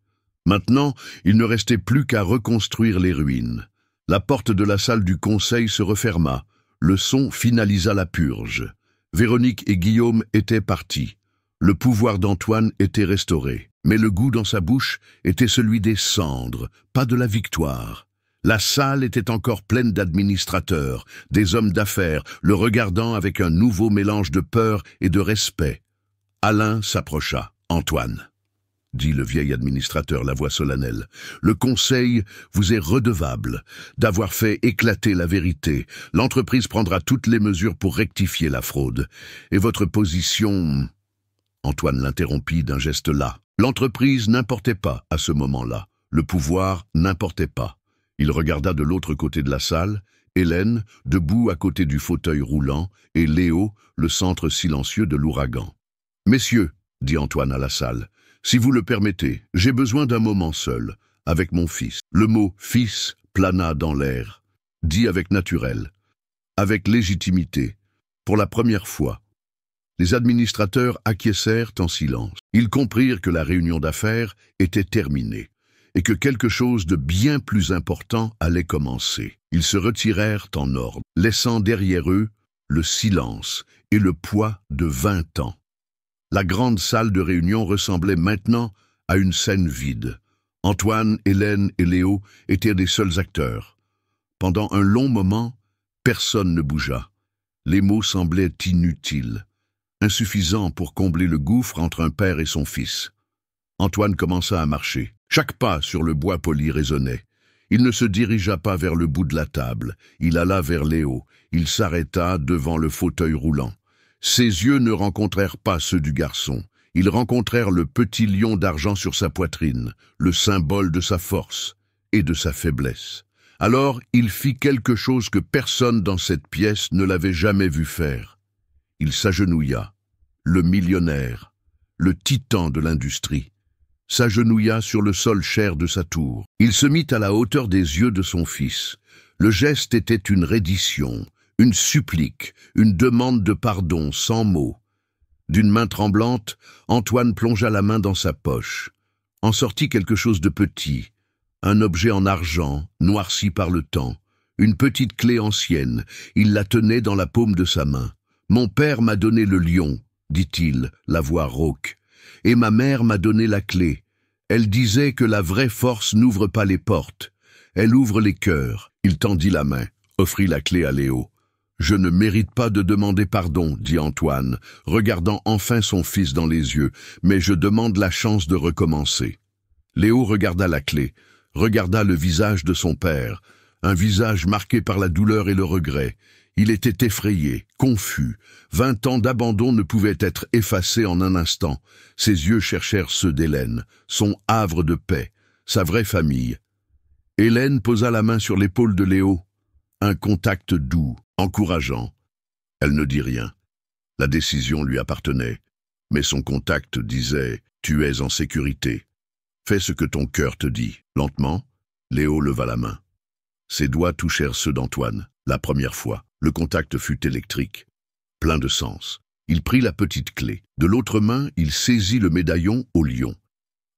Maintenant, il ne restait plus qu'à reconstruire les ruines. La porte de la salle du conseil se referma. Le son finalisa la purge. Véronique et Guillaume étaient partis. Le pouvoir d'Antoine était restauré. Mais le goût dans sa bouche était celui des cendres, pas de la victoire. La salle était encore pleine d'administrateurs, des hommes d'affaires, le regardant avec un nouveau mélange de peur et de respect. Alain s'approcha. « Antoine, » dit le vieil administrateur, la voix solennelle, « le conseil vous est redevable d'avoir fait éclater la vérité. L'entreprise prendra toutes les mesures pour rectifier la fraude. Et votre position... » Antoine l'interrompit d'un geste las. L'entreprise n'importait pas à ce moment-là. Le pouvoir n'importait pas. Il regarda de l'autre côté de la salle, Hélène, debout à côté du fauteuil roulant, et Léo, le centre silencieux de l'ouragan. « Messieurs, » dit Antoine à la salle, « si vous le permettez, j'ai besoin d'un moment seul, avec mon fils. » Le mot « fils » plana dans l'air, dit avec naturel, avec légitimité, pour la première fois. Les administrateurs acquiescèrent en silence. Ils comprirent que la réunion d'affaires était terminée et que quelque chose de bien plus important allait commencer. Ils se retirèrent en ordre, laissant derrière eux le silence et le poids de 20 ans. La grande salle de réunion ressemblait maintenant à une scène vide. Antoine, Hélène et Léo étaient les seuls acteurs. Pendant un long moment, personne ne bougea. Les mots semblaient inutiles. Insuffisant pour combler le gouffre entre un père et son fils. Antoine commença à marcher. Chaque pas sur le bois poli résonnait. Il ne se dirigea pas vers le bout de la table. Il alla vers Léo. Il s'arrêta devant le fauteuil roulant. Ses yeux ne rencontrèrent pas ceux du garçon. Ils rencontrèrent le petit lion d'argent sur sa poitrine, le symbole de sa force et de sa faiblesse. Alors, il fit quelque chose que personne dans cette pièce ne l'avait jamais vu faire. Il s'agenouilla, le millionnaire, le titan de l'industrie, s'agenouilla sur le sol cher de sa tour. Il se mit à la hauteur des yeux de son fils. Le geste était une reddition, une supplique, une demande de pardon sans mots. D'une main tremblante, Antoine plongea la main dans sa poche. En sortit quelque chose de petit, un objet en argent, noirci par le temps, une petite clé ancienne. Il la tenait dans la paume de sa main. « Mon père m'a donné le lion, dit-il, la voix rauque, et ma mère m'a donné la clé. Elle disait que la vraie force n'ouvre pas les portes, elle ouvre les cœurs. » Il tendit la main, offrit la clé à Léo. « Je ne mérite pas de demander pardon, dit Antoine, regardant enfin son fils dans les yeux, mais je demande la chance de recommencer. » Léo regarda la clé, regarda le visage de son père, un visage marqué par la douleur et le regret. Il était effrayé, confus. 20 ans d'abandon ne pouvaient être effacés en un instant. Ses yeux cherchèrent ceux d'Hélène, son havre de paix, sa vraie famille. Hélène posa la main sur l'épaule de Léo. Un contact doux, encourageant. Elle ne dit rien. La décision lui appartenait. Mais son contact disait « Tu es en sécurité. Fais ce que ton cœur te dit. » Lentement, Léo leva la main. Ses doigts touchèrent ceux d'Antoine, la première fois. Le contact fut électrique, plein de sens. Il prit la petite clé. De l'autre main, il saisit le médaillon au lion.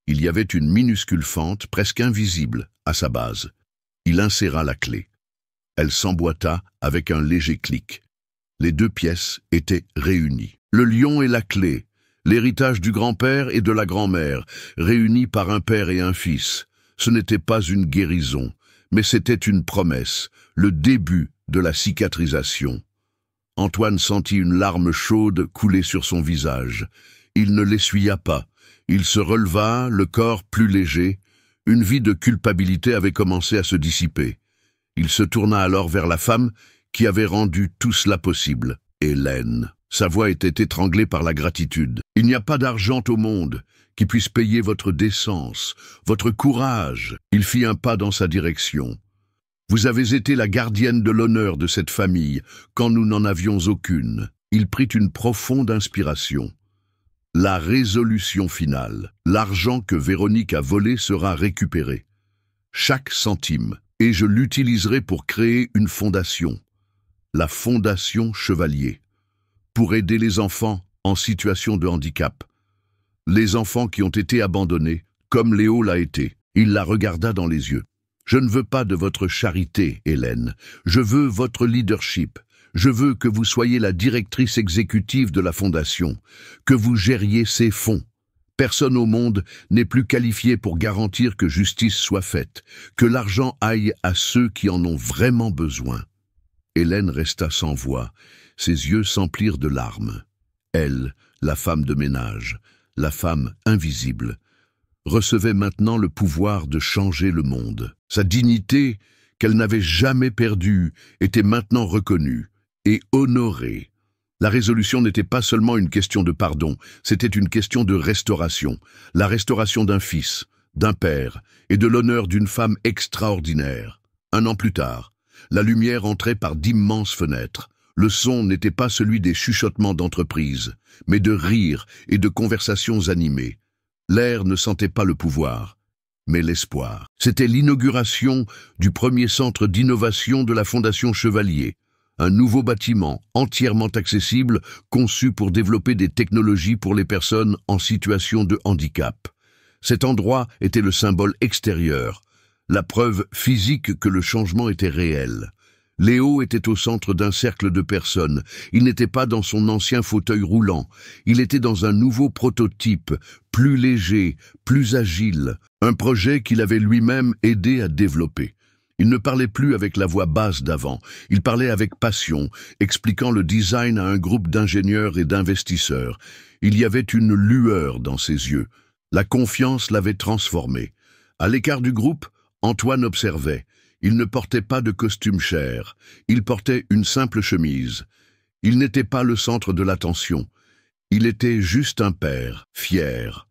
Il y avait une minuscule fente, presque invisible, à sa base. Il inséra la clé. Elle s'emboîta avec un léger clic. Les deux pièces étaient réunies. Le lion et la clé, l'héritage du grand-père et de la grand-mère, réunis par un père et un fils. Ce n'était pas une guérison, mais c'était une promesse, le début de la cicatrisation. Antoine sentit une larme chaude couler sur son visage. Il ne l'essuya pas. Il se releva, le corps plus léger. Une vie de culpabilité avait commencé à se dissiper. Il se tourna alors vers la femme qui avait rendu tout cela possible, Hélène. Sa voix était étranglée par la gratitude. « Il n'y a pas d'argent au monde qui puisse payer votre décence, votre courage. » Il fit un pas dans sa direction. « Vous avez été la gardienne de l'honneur de cette famille quand nous n'en avions aucune. » Il prit une profonde inspiration. La résolution finale. L'argent que Véronique a volé sera récupéré. Chaque centime. Et je l'utiliserai pour créer une fondation. La Fondation Chevalier. Pour aider les enfants en situation de handicap. Les enfants qui ont été abandonnés, comme Léo l'a été. Il la regarda dans les yeux. « Je ne veux pas de votre charité, Hélène. Je veux votre leadership. Je veux que vous soyez la directrice exécutive de la Fondation, que vous gériez ces fonds. Personne au monde n'est plus qualifié pour garantir que justice soit faite, que l'argent aille à ceux qui en ont vraiment besoin. » Hélène resta sans voix, ses yeux s'emplirent de larmes. Elle, la femme de ménage, la femme invisible, recevait maintenant le pouvoir de changer le monde. Sa dignité, qu'elle n'avait jamais perdue, était maintenant reconnue et honorée. La résolution n'était pas seulement une question de pardon, c'était une question de restauration. La restauration d'un fils, d'un père et de l'honneur d'une femme extraordinaire. 1 an plus tard, la lumière entrait par d'immenses fenêtres. Le son n'était pas celui des chuchotements d'entreprise, mais de rires et de conversations animées. L'air ne sentait pas le pouvoir, mais l'espoir. C'était l'inauguration du premier centre d'innovation de la Fondation Chevalier, un nouveau bâtiment entièrement accessible, conçu pour développer des technologies pour les personnes en situation de handicap. Cet endroit était le symbole extérieur, la preuve physique que le changement était réel. Léo était au centre d'un cercle de personnes. Il n'était pas dans son ancien fauteuil roulant. Il était dans un nouveau prototype, plus léger, plus agile, un projet qu'il avait lui-même aidé à développer. Il ne parlait plus avec la voix basse d'avant. Il parlait avec passion, expliquant le design à un groupe d'ingénieurs et d'investisseurs. Il y avait une lueur dans ses yeux. La confiance l'avait transformé. À l'écart du groupe, Antoine observait. Il ne portait pas de costume cher, il portait une simple chemise. Il n'était pas le centre de l'attention. Il était juste un père, fier.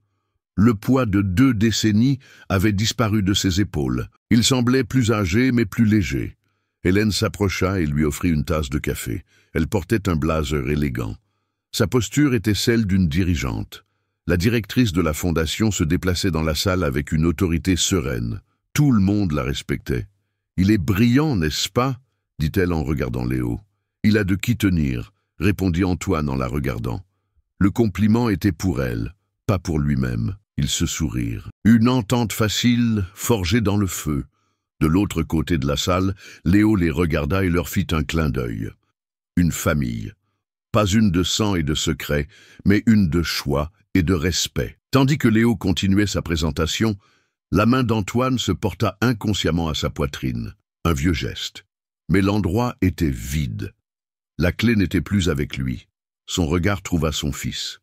Le poids de 2 décennies avait disparu de ses épaules. Il semblait plus âgé mais plus léger. Hélène s'approcha et lui offrit une tasse de café. Elle portait un blazer élégant. Sa posture était celle d'une dirigeante. La directrice de la fondation se déplaçait dans la salle avec une autorité sereine. Tout le monde la respectait. « Il est brillant, n'est-ce pas ?» dit-elle en regardant Léo. « Il a de qui tenir », répondit Antoine en la regardant. Le compliment était pour elle, pas pour lui-même. Ils se sourirent. Une entente facile, forgée dans le feu. De l'autre côté de la salle, Léo les regarda et leur fit un clin d'œil. Une famille. Pas une de sang et de secret, mais une de choix et de respect. Tandis que Léo continuait sa présentation, la main d'Antoine se porta inconsciemment à sa poitrine. Un vieux geste. Mais l'endroit était vide. La clé n'était plus avec lui. Son regard trouva son fils.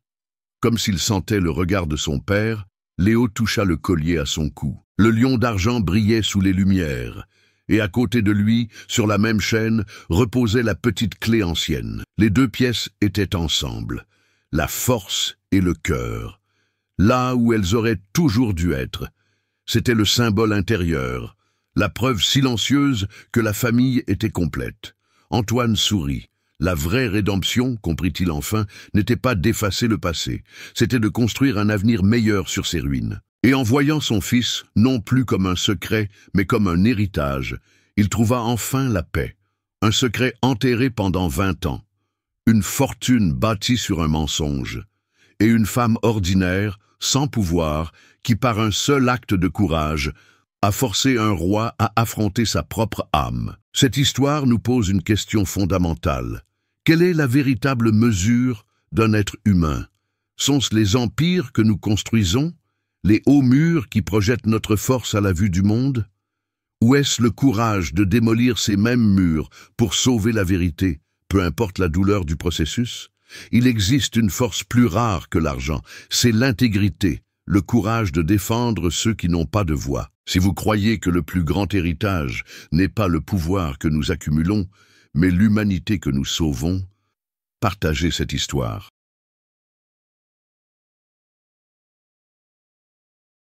Comme s'il sentait le regard de son père, Léo toucha le collier à son cou. Le lion d'argent brillait sous les lumières, et à côté de lui, sur la même chaîne, reposait la petite clé ancienne. Les 2 pièces étaient ensemble, la force et le cœur, là où elles auraient toujours dû être. C'était le symbole intérieur, la preuve silencieuse que la famille était complète. Antoine sourit. La vraie rédemption, comprit-il enfin, n'était pas d'effacer le passé, c'était de construire un avenir meilleur sur ses ruines. Et en voyant son fils, non plus comme un secret, mais comme un héritage, il trouva enfin la paix. Un secret enterré pendant 20 ans, une fortune bâtie sur un mensonge, et une femme ordinaire, sans pouvoir, qui par un seul acte de courage, a forcé un roi à affronter sa propre âme. Cette histoire nous pose une question fondamentale. Quelle est la véritable mesure d'un être humain? Sont-ce les empires que nous construisons, les hauts murs qui projettent notre force à la vue du monde? Ou est-ce le courage de démolir ces mêmes murs pour sauver la vérité, peu importe la douleur du processus? Il existe une force plus rare que l'argent, c'est l'intégrité, le courage de défendre ceux qui n'ont pas de voix. Si vous croyez que le plus grand héritage n'est pas le pouvoir que nous accumulons, mais l'humanité que nous sauvons, partagez cette histoire.